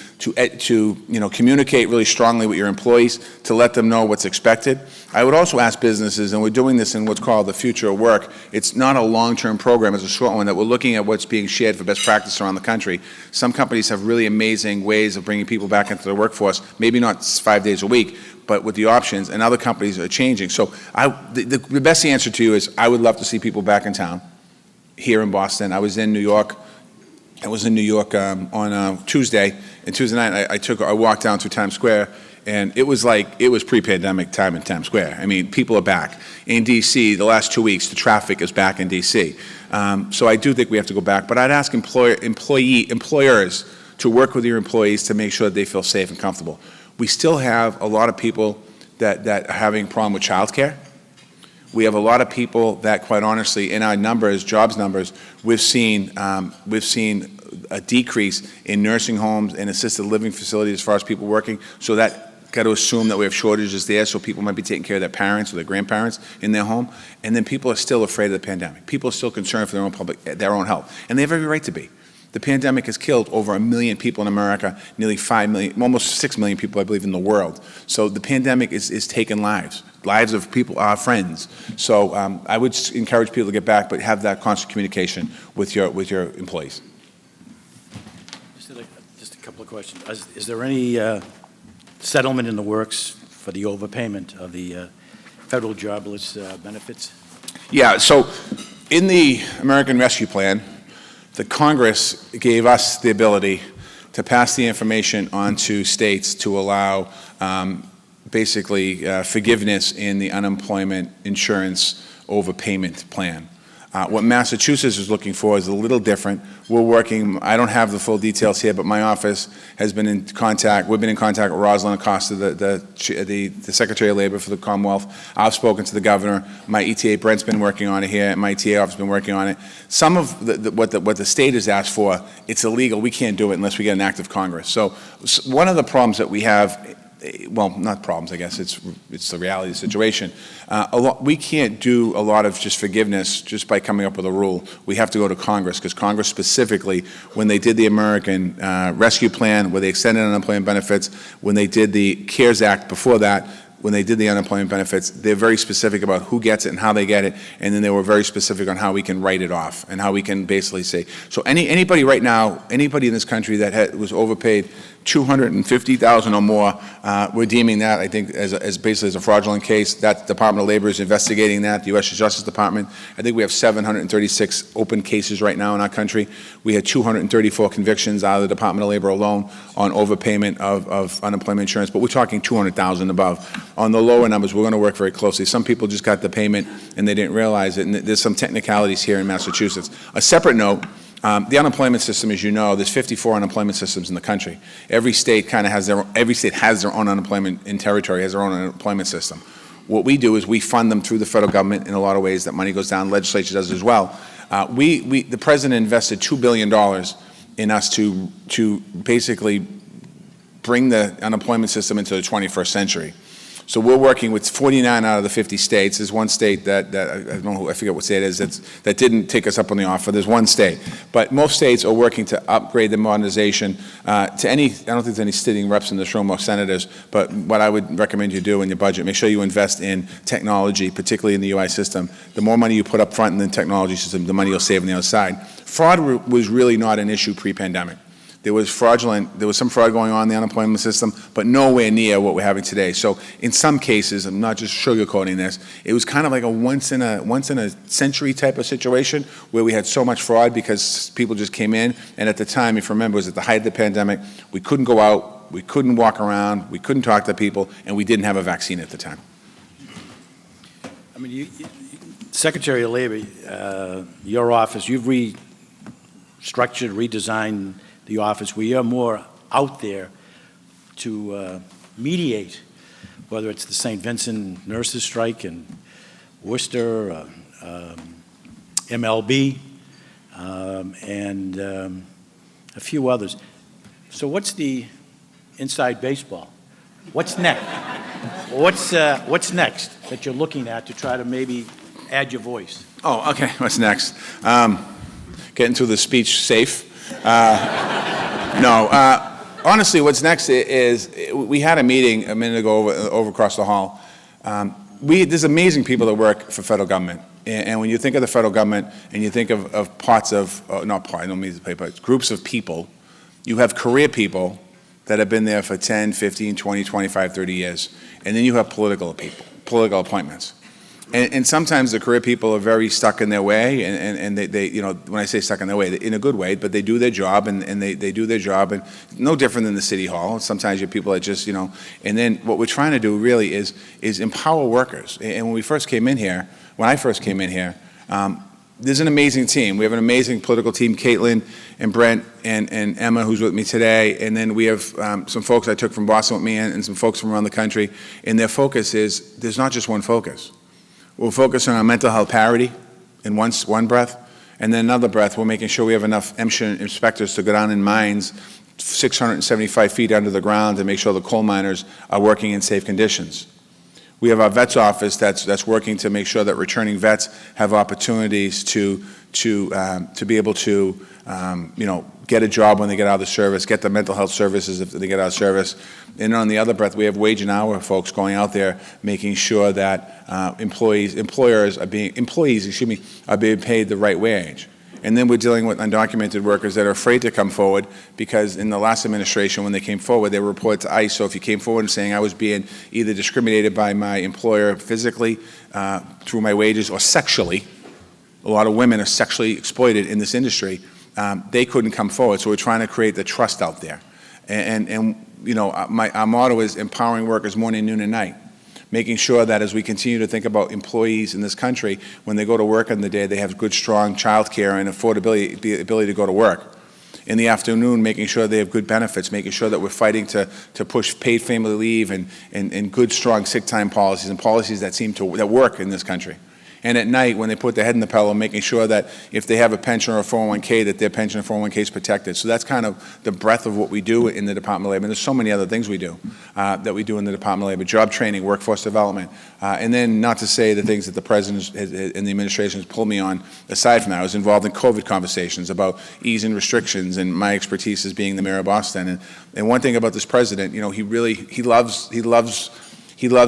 communicate really strongly with your employees, to let them know what's expected. I would also ask businesses, and we're doing this in what's called the Future of Work. It's not a long-term program, it's a short one, that we're looking at what's being shared for best practice around the country. Some companies have really amazing ways of bringing people back into the workforce, maybe not 5 days a week, but with the options, and other companies are changing. So the best answer to you is I would love to see people back in town here in Boston. I was in New York. On Tuesday, and Tuesday night I walked down through Times Square, and it was pre-pandemic time in Times Square. I mean, people are back. In D.C., the last 2 weeks, the traffic is back in D.C. So I do think we have to go back, but I'd ask employers to work with your employees to make sure that they feel safe and comfortable. We still have a lot of people that are having a problem with childcare. We have a lot of people that, quite honestly, in our numbers, jobs numbers, we've seen a decrease in nursing homes and assisted living facilities as far as people working. So that got to assume that we have shortages there, so people might be taking care of their parents or their grandparents in their home. And then people are still afraid of the pandemic. People are still concerned for their own health, and they have every right to be. The pandemic has killed over 1 million people in America, nearly 5 million, almost 6 million people, I believe, in the world. So the pandemic is taking lives of people, our friends. So I would encourage people to get back, but have that constant communication with your employees. Just a couple of questions. Is there any settlement in the works for the overpayment of the federal jobless benefits? Yeah, so in the American Rescue Plan, the Congress gave us the ability to pass the information on to states to allow basically forgiveness in the unemployment insurance overpayment plan. What Massachusetts is looking for is a little different. We're working, I don't have the full details here, but my office has been in contact, we've been in contact with Rosalind Acosta, the Secretary of Labor for the Commonwealth. I've spoken to the governor. My ETA, Brent's been working on it here, and my ETA office has been working on it. Some of what the state has asked for, it's illegal. We can't do it unless we get an act of Congress. So one of the problems that we have, well, not problems, I guess, it's the reality of the situation. We can't do a lot of just forgiveness just by coming up with a rule. We have to go to Congress, because Congress specifically, when they did the American Rescue Plan, where they extended unemployment benefits, when they did the CARES Act before that, when they did the unemployment benefits, they're very specific about who gets it and how they get it, and then they were very specific on how we can write it off and how we can basically say. So anybody right now, anybody in this country that was overpaid $250,000 or more, we're deeming that, I think, as basically as a fraudulent case. That Department of Labor is investigating that, the U.S. Justice Department. I think we have 736 open cases right now in our country. We had 234 convictions out of the Department of Labor alone on overpayment of unemployment insurance, but we're talking 200,000 above. On the lower numbers, we're going to work very closely. Some people just got the payment and they didn't realize it, and there's some technicalities here in Massachusetts. A separate note, the unemployment system, as you know, there's 54 unemployment systems in the country. Every state kind of has every state has their own unemployment in territory, has their own unemployment system. What we do is we fund them through the federal government in a lot of ways. That money goes down, legislature does as well. The president invested $2 billion in us to basically bring the unemployment system into the 21st century. So we're working with 49 out of the 50 states. There's one state that I don't know, I forget what state it is, that didn't take us up on the offer. There's one state. But most states are working to upgrade the modernization to any, I don't think there's any sitting reps in this room or senators, but what I would recommend you do in your budget, make sure you invest in technology, particularly in the UI system. The more money you put up front in the technology system, the money you'll save on the other side. Fraud was really not an issue pre-pandemic. There was some fraud going on in the unemployment system, but nowhere near what we're having today. So in some cases, I'm not just sugarcoating this, it was kind of like a once in a century type of situation where we had so much fraud because people just came in, and at the time, if you remember, it was at the height of the pandemic, we couldn't go out, we couldn't walk around, we couldn't talk to people, and we didn't have a vaccine at the time. I mean, Secretary of Labor, your office, you've restructured, redesigned the office where you're more out there to mediate, whether it's the St. Vincent nurses strike in Worcester, MLB, and a few others. So what's the inside baseball? What's next? What's next that you're looking at to try to maybe add your voice? Oh, okay, what's next? Getting through the speech safe. Honestly, what's next is we had a meeting a minute ago over across the hall. There's amazing people that work for federal government. And when you think of the federal government and you think of parts of, not part, I don't mean to say, but groups of people, you have career people that have been there for 10, 15, 20, 25, 30 years. And then you have political people, political appointments. And sometimes the career people are very stuck in their way, and they you know, when I say stuck in their way, in a good way, but they do their job, and they do their job, and no different than the city hall. Sometimes you have people that just, you know, and then what we're trying to do really is empower workers. And when I first came in here, there's an amazing team. We have an amazing political team, Caitlin and Brent and Emma, who's with me today. And then we have some folks I took from Boston with me and some folks from around the country. And their focus is, there's not just one focus. We're focusing on mental health parity in one breath, and then another breath, we're making sure we have enough MSHA inspectors to go down in mines 675 feet under the ground and make sure the coal miners are working in safe conditions. We have our vets office that's working to make sure that returning vets have opportunities to be able to you know, get a job when they get out of the service, get the mental health services if they get out of service. And on the other breath, we have wage and hour folks going out there making sure that employees are being paid the right wage. And then we're dealing with undocumented workers that are afraid to come forward because in the last administration, when they came forward, they were reported to ICE. So if you came forward and saying I was being either discriminated by my employer physically through my wages or sexually, a lot of women are sexually exploited in this industry, they couldn't come forward. So we're trying to create the trust out there. And you know, our motto is empowering workers morning, noon, and night. making sure that as we continue to think about employees in this country, when they go to work in the day, they have good, strong child care and affordability, the ability to go to work. In the afternoon, making sure they have good benefits, making sure that we're fighting to push paid family leave and good, strong sick time policies and policies that work in this country. And at night, when they put their head in the pillow, making sure that if they have a pension or a 401k, that their pension or 401k is protected. So that's kind of the breadth of what we do in the Department of Labor. And there's so many other things we do that we do in the Department of Labor: job training, workforce development, and then not to say the things that the President and the administration has pulled me on. Aside from that, I was involved in COVID conversations about easing restrictions, and my expertise as being the mayor of Boston. And one thing about this President, you know, he loves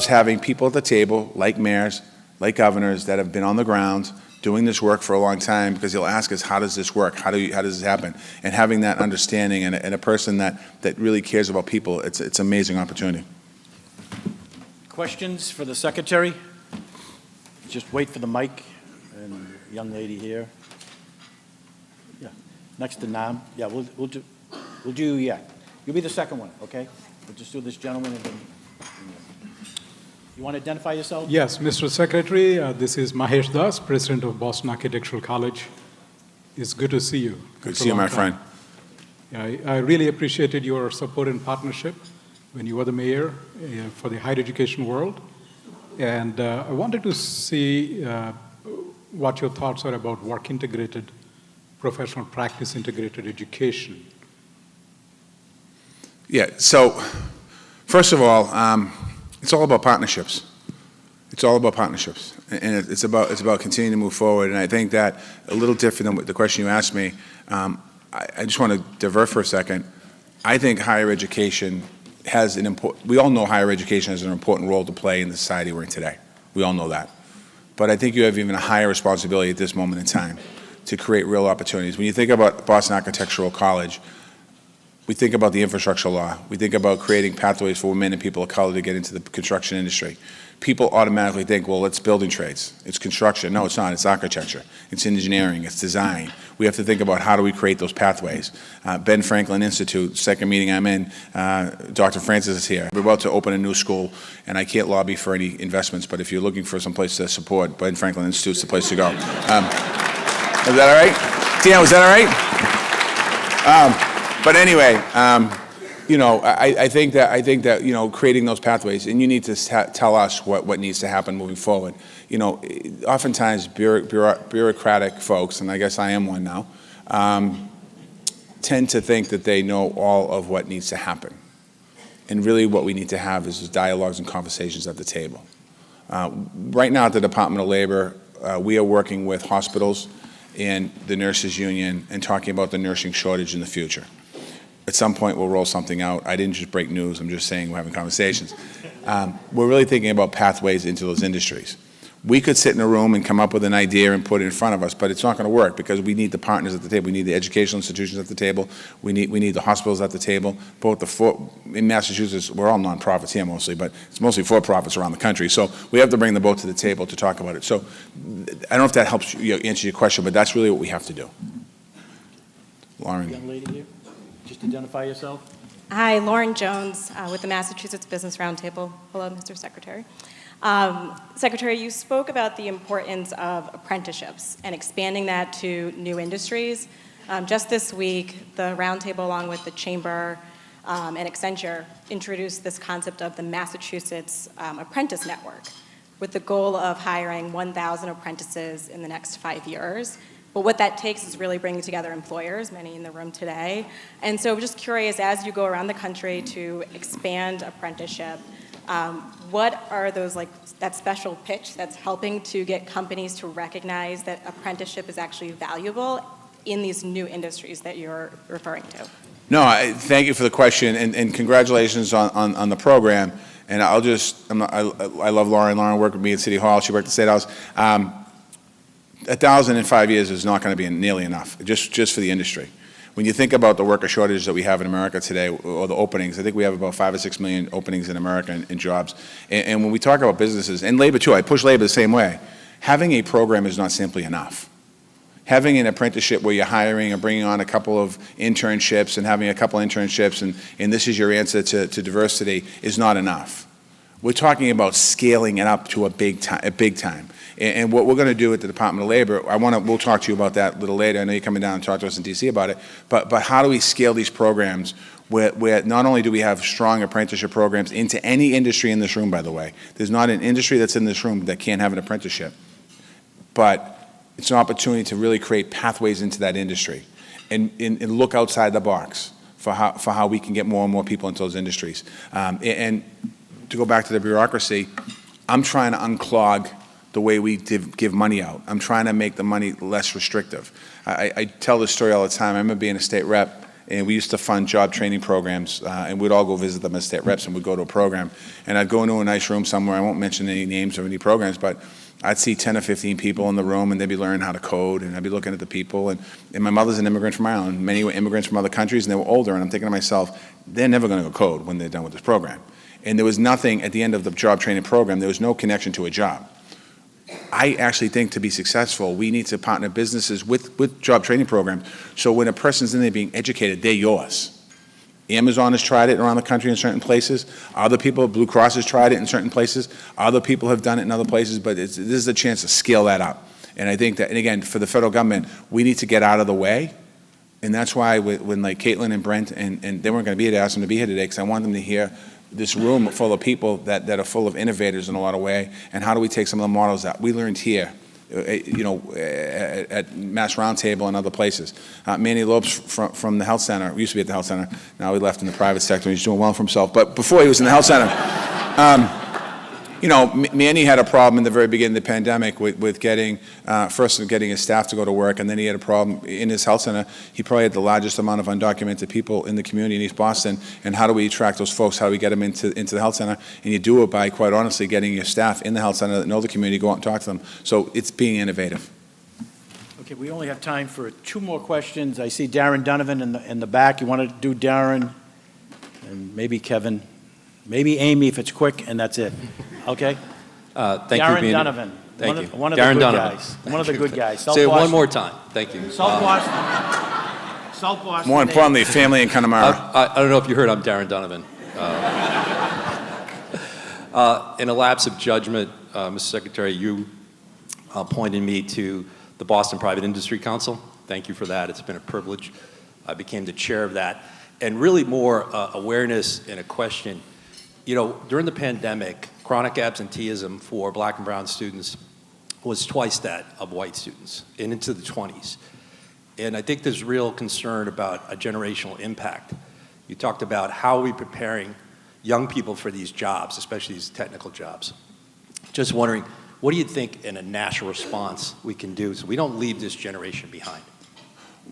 having people at the table like mayors, like governors that have been on the ground doing this work for a long time, because he'll ask us, how does this work? How does this happen? And having that understanding and a person that really cares about people, it's an amazing opportunity. Questions for the secretary? Just wait for the mic, and the young lady here. Yeah, next to Nam. Yeah, we'll do, yeah. You'll be the second one, okay? We'll just do this gentleman and then. You want to identify yourself? Yes, Mr. Secretary, this is Mahesh Das, President of Boston Architectural College. It's good to see you. Good to see you, my friend. Yeah, I really appreciated your support and partnership when you were the mayor for the higher education world. And I wanted to see what your thoughts are about work-integrated, professional practice integrated education. Yeah, so first of all, it's all about partnerships. It's all about partnerships, and it's about continuing to move forward. And I think that a little different than the question you asked me. I just want to divert for a second. I think higher education has an important. We all know higher education has an important role to play in the society we're in today. We all know that. But I think you have even a higher responsibility at this moment in time to create real opportunities. When you think about Boston Architectural College, we think about the infrastructure law. We think about creating pathways for women and people of color to get into the construction industry. People automatically think, well, it's building trades. It's construction. No, it's not. It's architecture. It's engineering. It's design. We have to think about how do we create those pathways. Ben Franklin Institute, second meeting I'm in, Dr. Francis is here. We're about to open a new school, and I can't lobby for any investments, but if you're looking for some place to support, Ben Franklin Institute's the place to go. Is that all right? Dan, was that all right? But anyway, you know, I think that you know, creating those pathways, and you need to tell us what needs to happen moving forward. You know, oftentimes bureaucratic folks, and I guess I am one now, tend to think that they know all of what needs to happen. And really, what we need to have is dialogues and conversations at the table. Right now, at the Department of Labor, we are working with hospitals and the nurses union and talking about the nursing shortage in the future. At some point, we'll roll something out. I didn't just break news. I'm just saying we're having conversations. We're really thinking about pathways into those industries. We could sit in a room and come up with an idea and put it in front of us, but it's not going to work because we need the partners at the table. We need the educational institutions at the table. We need the hospitals at the table. In Massachusetts, we're all nonprofits here mostly, but it's mostly for-profits around the country. So we have to bring them both to the table to talk about it. So I don't know if that helps you answer your question, but that's really what we have to do. Lauren. Young lady here. Just identify yourself. Hi, Lauren Jones with the Massachusetts Business Roundtable. Hello, Mr. Secretary. Secretary, you spoke about the importance of apprenticeships and expanding that to new industries. Just this week, the Roundtable, along with the Chamber and Accenture, introduced this concept of the Massachusetts Apprentice Network, with the goal of hiring 1,000 apprentices in the next 5 years. But what that takes is really bringing together employers, many in the room today. And so I'm just curious, as you go around the country to expand apprenticeship, what are those, like, that special pitch that's helping to get companies to recognize that apprenticeship is actually valuable in these new industries that you're referring to? No, thank you for the question, and congratulations on the program. And I love Lauren. Lauren worked with me at City Hall. She worked at State House. 1,000 in 5 years is not going to be nearly enough, just for the industry. When you think about the worker shortage that we have in America today, or the openings, I think we have about 5 or 6 million openings in America in jobs. And when we talk about businesses, and labor too, I push labor the same way, having a program is not simply enough. Having an apprenticeship where you're hiring or bringing on a couple of internships and having a couple internships and this is your answer to diversity is not enough. We're talking about scaling it up to a big time. And what we're going to do at the Department of Labor, we'll talk to you about that a little later. I know you're coming down and talk to us in DC about it. But how do we scale these programs where not only do we have strong apprenticeship programs into any industry in this room, by the way. There's not an industry that's in this room that can't have an apprenticeship. But it's an opportunity to really create pathways into that industry and look outside the box for how we can get more and more people into those industries. And to go back to the bureaucracy, I'm trying to unclog the way we give money out. I'm trying to make the money less restrictive. I tell this story all the time. I remember being a state rep, and we used to fund job training programs, and we'd all go visit them as state reps, and we'd go to a program. And I'd go into a nice room somewhere. I won't mention any names or any programs, but I'd see 10 or 15 people in the room, and they'd be learning how to code, and I'd be looking at the people. And my mother's an immigrant from Ireland. Many were immigrants from other countries, and they were older. And I'm thinking to myself, they're never going to go code when they're done with this program. And there was nothing at the end of the job training program. There was no connection to a job. I actually think to be successful, we need to partner businesses with job training programs. So when a person's in there being educated, they're yours. Amazon has tried it around the country in certain places. Other people, Blue Cross has tried it in certain places. Other people have done it in other places, but this is a chance to scale that up. And I think that, and again, for the federal government, we need to get out of the way. And that's why when like Caitlin and Brent, and they weren't going to be here, to ask them to be here today, because I want them to hear this room full of people that are full of innovators in a lot of way, and how do we take some of the models that we learned here, at Mass Roundtable and other places. Manny Lopes from the health center, used to be at the health center, now he left in the private sector, he's doing well for himself, but before he was in the health center, Manny had a problem in the very beginning of the pandemic with getting his staff to go to work, and then he had a problem in his health center. He probably had the largest amount of undocumented people in the community in East Boston, and how do we attract those folks? How do we get them into the health center? And you do it by, quite honestly, getting your staff in the health center that know the community, go out and talk to them. So it's being innovative. Okay, we only have time for 2 more questions. I see Darren Donovan in the back. You want to do Darren and maybe Kevin, maybe Amy if it's quick, and that's it. Okay? Thank you, Darren Manny. Donovan. Thank you. One of Darren the good Donovan. guys. One of the good guys. Say it one more time. Thank you. South Boston. South Boston. More importantly, family in Connemara. I don't know if you heard, I'm Darren Donovan. In a lapse of judgment, Mr. Secretary, you pointed me to the Boston Private Industry Council. Thank you for that. It's been a privilege. I became the chair of that. And really more awareness and a question. During the pandemic, chronic absenteeism for black and brown students was twice that of white students and into the 20s. And I think there's real concern about a generational impact. You talked about how are we preparing young people for these jobs, especially these technical jobs. Just wondering, what do you think in a national response we can do so we don't leave this generation behind?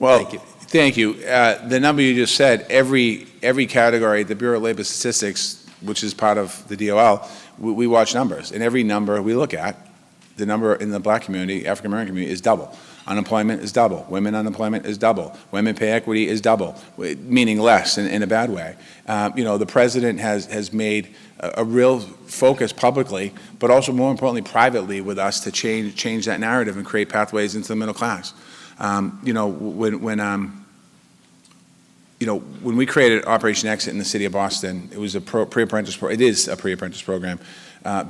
Well, Thank you. Thank you. The number you just said, every category, the Bureau of Labor Statistics, which is part of the DOL, we watch numbers. And every number we look at, the number in the black community, African American community, is double. Unemployment is double. Women unemployment is double. Women pay equity is double, meaning less in a bad way. The president has made a real focus publicly, but also more importantly privately with us to change that narrative and create pathways into the middle class. When we created Operation Exit in the city of Boston, it was a pre-apprentice program. It is a pre-apprentice program,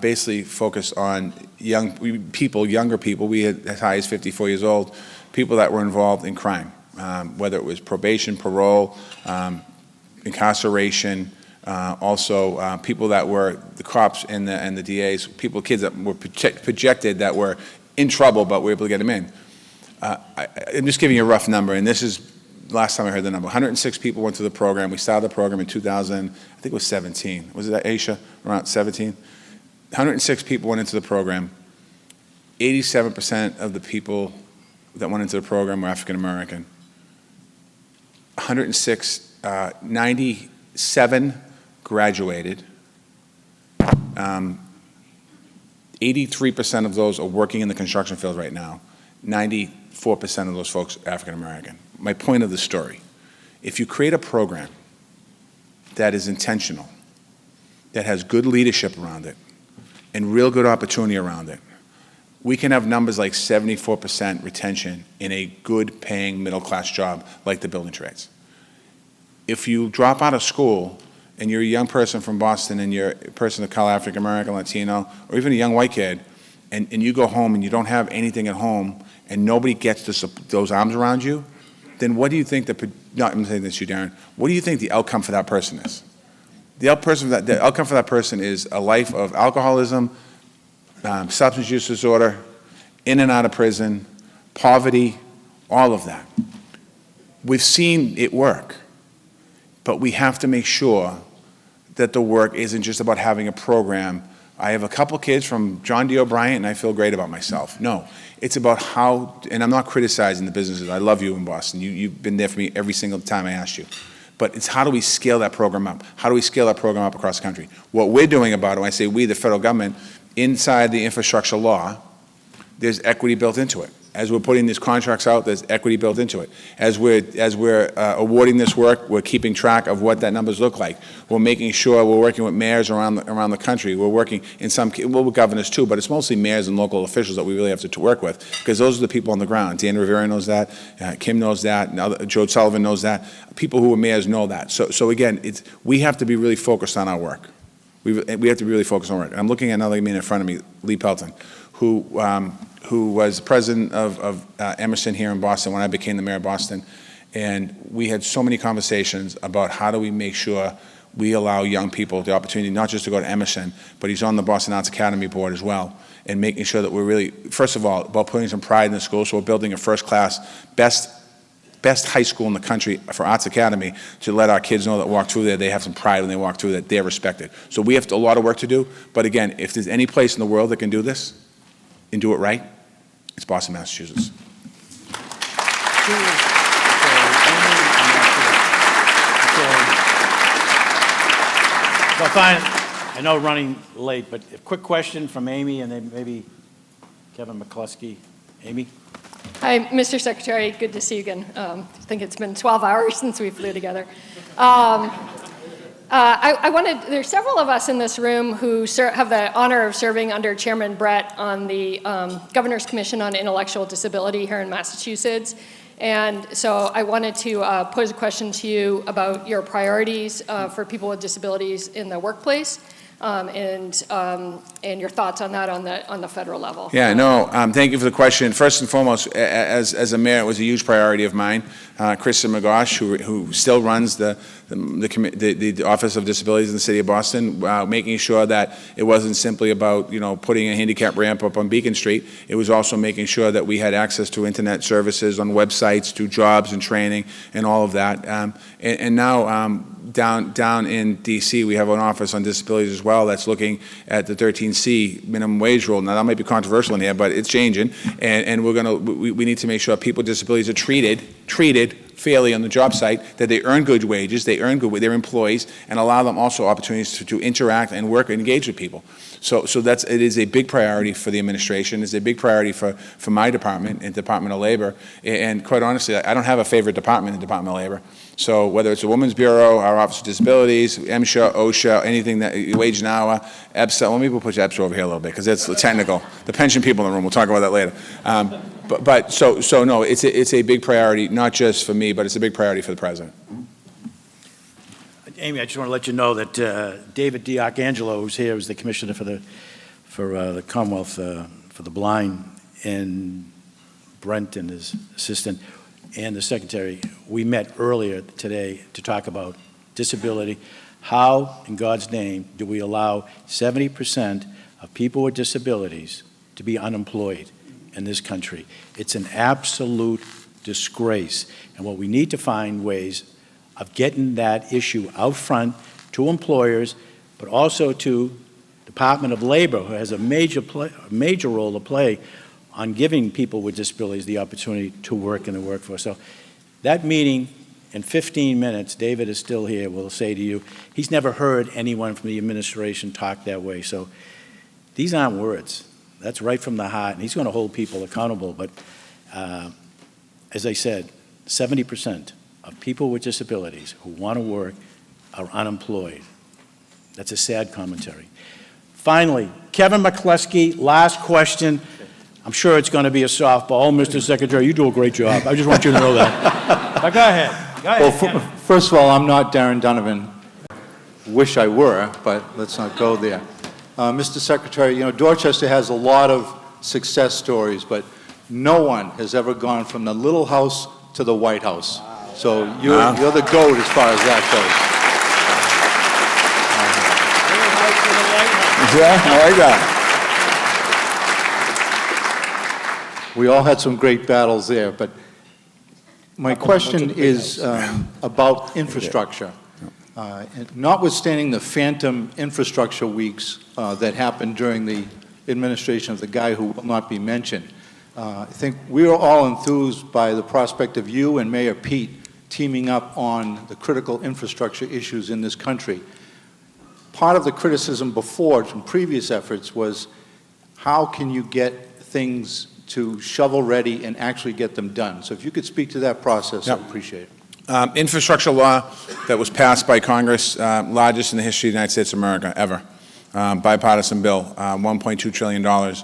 basically focused on younger people. We had as high as 54 years old, people that were involved in crime, whether it was probation, parole, incarceration, also people that were the cops and the DAs, kids that were projected that were in trouble, but we were able to get them in. I'm just giving you a rough number, and this is last time I heard the number. 106 people went through the program. We started the program in 2000, I think it was 17. Was it that, Aisha? Around 17? 106 people went into the program. 87% of the people that went into the program were African American. 97 graduated. 83% of those are working in the construction field right now. 94% of those folks are African American. My point of the story, if you create a program that is intentional, that has good leadership around it, and real good opportunity around it, we can have numbers like 74% retention in a good paying middle class job like the building trades. If you drop out of school and you're a young person from Boston, and you're a person of color, African American, Latino, or even a young white kid, and you go home and you don't have anything at home, and nobody gets those arms around you, then what do you think I'm saying this to you, Darren, what do you think the outcome for that person is? The outcome for that person is a life of alcoholism, substance use disorder, in and out of prison, poverty, all of that. We've seen it work, but we have to make sure that the work isn't just about having a program. I have a couple kids from John D. O'Brien, and I feel great about myself. No, it's about how, and I'm not criticizing the businesses. I love you in Boston. You've been there for me every single time I asked you. But it's how do we scale that program up? How do we scale that program up across the country? What we're doing about it, when I say we, the federal government, inside the infrastructure law, there's equity built into it. As we're putting these contracts out, there's equity built into it. As we're awarding this work, we're keeping track of what that numbers look like. We're making sure we're working with mayors around the country. We're working with governors too, but it's mostly mayors and local officials that we really have to work with, because those are the people on the ground. Dan Rivera knows that, Kim knows that, and Joe Sullivan knows that. People who are mayors know that. So again, we have to be really focused on our work. We have to be really focused on our work. I'm looking at another man in front of me, Lee Pelton, who was president of Emerson here in Boston when I became the mayor of Boston. And we had so many conversations about how do we make sure we allow young people the opportunity not just to go to Emerson, but he's on the Boston Arts Academy board as well, and making sure that we're really, first of all, about putting some pride in the school. So we're building a first-class, best high school in the country for Arts Academy, to let our kids know that walk through there, they have some pride when they walk through, that they're respected. So we have a lot of work to do, but again, if there's any place in the world that can do this and do it right, it's Boston, Massachusetts. So fine, I know running late, but a quick question from Amy, and then maybe Kevin McCluskey. Amy? Hi, Mr. Secretary. Good to see you again. I think it's been 12 hours since we flew together. There's several of us in this room who have the honor of serving under Chairman Brett on the Governor's Commission on Intellectual Disability here in Massachusetts. And so I wanted to pose a question to you about your priorities for people with disabilities in the workplace. And your thoughts on that on the federal level. Yeah, no, thank you for the question. First and foremost, as a mayor, it was a huge priority of mine. Kristen McGosh, who still runs the Office of Disabilities in the City of Boston, making sure that it wasn't simply about putting a handicap ramp up on Beacon Street. It was also making sure that we had access to internet services on websites, to jobs and training, and all of that. And now down in D.C., we have an office on disabilities as well that's looking at the 13C minimum wage rule. Now, that might be controversial in here, but it's changing, and we need to make sure people with disabilities are treated fairly on the job site, that they earn good wages, they earn good with their employees, and allow them also opportunities to interact and work and engage with people. So it is a big priority for the administration. It's a big priority for my department and Department of Labor. And quite honestly, I don't have a favorite department in the Department of Labor. So whether it's the Women's Bureau, our Office of Disabilities, MSHA, OSHA, anything that, wage and hour, EBSA, well, maybe we'll push EBSA over here a little bit because that's technical. The pension people in the room, we'll talk about that later. So no, it's a big priority, not just for me, but it's a big priority for the president. Amy, I just want to let you know that David DiArcangelo, who's here, is the commissioner for the Commonwealth for the Blind, and Brent and his assistant, and the secretary, we met earlier today to talk about disability. How, in God's name, do we allow 70% of people with disabilities to be unemployed in this country? It's an absolute disgrace. And what we need to find ways of getting that issue out front to employers, but also to Department of Labor, who has a major role to play on giving people with disabilities the opportunity to work in the workforce. So that meeting, in 15 minutes, David is still here, will say to you, he's never heard anyone from the administration talk that way. So these aren't words. That's right from the heart, and he's going to hold people accountable. But as I said, 70% of people with disabilities who want to work are unemployed. That's a sad commentary. Finally, Kevin McCluskey, last question. I'm sure it's going to be a softball. Mr. Secretary, you do a great job. I just want you to know that. But go ahead. Well, first of all, I'm not Darren Donovan. wish I were, but let's not go there. Mr. Secretary, you know, Dorchester has a lot of success stories, but no one has ever gone from the little house to the White House. So you're the GOAT as far as that goes. Yeah, I like that. We all had some great battles there, but my question is about infrastructure. And notwithstanding the phantom infrastructure weeks that happened during the administration of the guy who will not be mentioned, I think we are all enthused by the prospect of you and Mayor Pete teaming up on the critical infrastructure issues in this country. Part of the criticism before from previous efforts was how can you get things to shovel ready and actually get them done? So if you could speak to that process, I'd appreciate it. Infrastructure law that was passed by Congress, largest in the history of the United States of America ever. Bipartisan bill, $1.2 trillion. I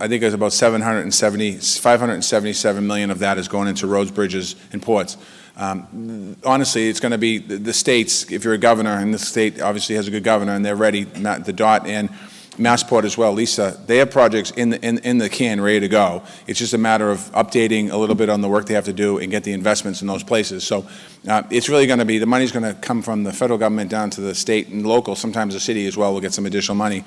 think it was about 577 million of that is going into roads, bridges, and ports. Honestly, it's going to be the states, if you're a governor, and the state obviously has a good governor, and they're ready, the DOT and Massport as well, Lisa, they have projects in the can ready to go. It's just a matter of updating a little bit on the work they have to do and get the investments in those places. So it's really going to be, the money's going to come from the federal government down to the state and local, sometimes the city as well will get some additional money.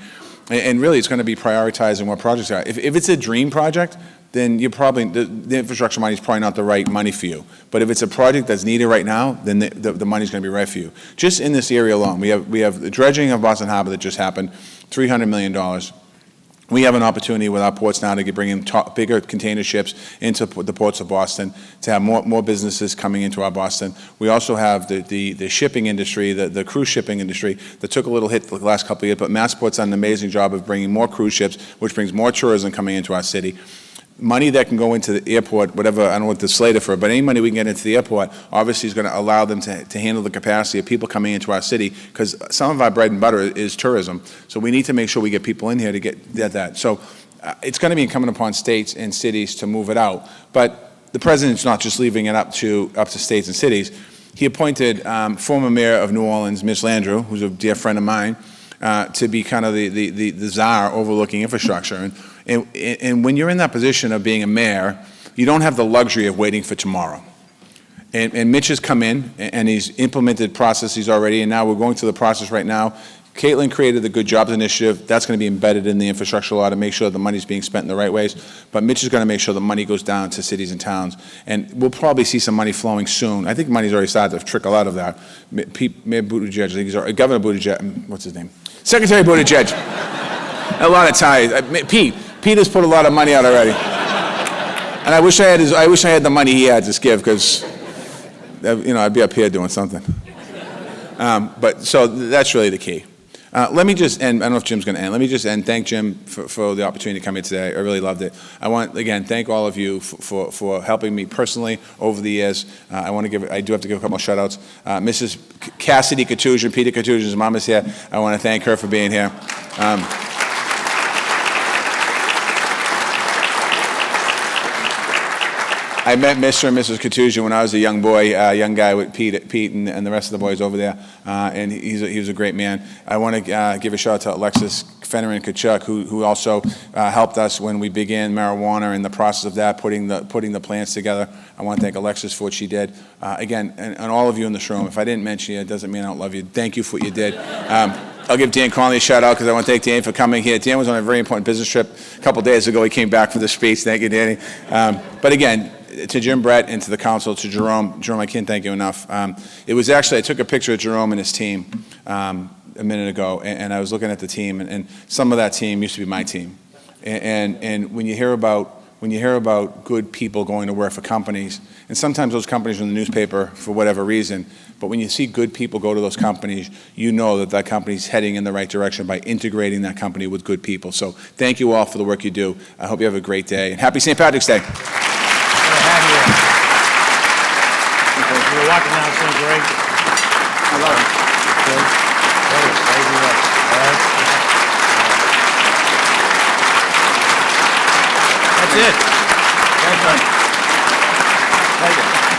And really it's going to be prioritizing what projects are. If it's a dream project, then you're probably, the infrastructure money is probably not the right money for you. But if it's a project that's needed right now, then the money's going to be right for you. Just in this area alone, we have the dredging of Boston Harbor that just happened, $300 million. We have an opportunity with our ports now to bring in bigger container ships into the ports of Boston, to have more businesses coming into our Boston. We also have the shipping industry, the cruise shipping industry that took a little hit the last couple of years, but Massport's done an amazing job of bringing more cruise ships, which brings more tourism coming into our city. Money that can go into the airport, whatever, I don't know what the slated for, but any money we can get into the airport obviously is going to allow them to handle the capacity of people coming into our city, because some of our bread and butter is tourism. So we need to make sure we get people in here to get that. So it's going to be incumbent upon states and cities to move it out. But the president's not just leaving it up to states and cities. He appointed former mayor of New Orleans, Ms. Landrieu, who's a dear friend of mine, to be kind of the czar overlooking infrastructure. And when you're in that position of being a mayor, you don't have the luxury of waiting for tomorrow. And Mitch has come in, and he's implemented processes already, and now we're going through the process right now. Caitlin created the Good Jobs Initiative. That's going to be embedded in the infrastructure law to make sure the money's being spent in the right ways. But Mitch is going to make sure the money goes down to cities and towns. And we'll probably see some money flowing soon. I think money's already started to trickle out of that. Mayor Buttigieg, I think he's already, Governor Buttigieg, what's his name? Secretary Buttigieg. A lot of ties. Pete has put a lot of money out already. And I wish I had the money he had to give, because I'd be up here doing something. But so that's really the key. Let me just end. I don't know if Jim's going to end. Let me just end. Thank Jim for the opportunity to come here today. I really loved it. I want, again, thank all of you for helping me personally over the years. I do have to give a couple of shout outs. Mrs. Cassidy Katusian, Peter Katusian's mom is here. I want to thank her for being here. I met Mr. and Mrs. Katusian when I was a young boy, young guy with Pete and the rest of the boys over there, and he was a great man. I want to give a shout out to Alexis Fennerin Kachuk, who also helped us when we began marijuana and the process of that, putting the plans together. I want to thank Alexis for what she did. Again, and all of you in this room, if I didn't mention you, it doesn't mean I don't love you. Thank you for what you did. I'll give Dan Conley a shout out because I want to thank Dan for coming here. Dan was on a very important business trip a couple days ago. He came back for the speech. Thank you, Danny. But again, to Jim Brett and to the council, to Jerome, I can't thank you enough. It was actually, I took a picture of Jerome and his team a minute ago, and I was looking at the team, and some of that team used to be my team. And when you hear about good people going to work for companies, and sometimes those companies are in the newspaper for whatever reason, but when you see good people go to those companies, you know that company's heading in the right direction by integrating that company with good people. So thank you all for the work you do. I hope you have a great day, and happy St. Patrick's Day. You were walking down, so great. I love it. That's it. Thank you.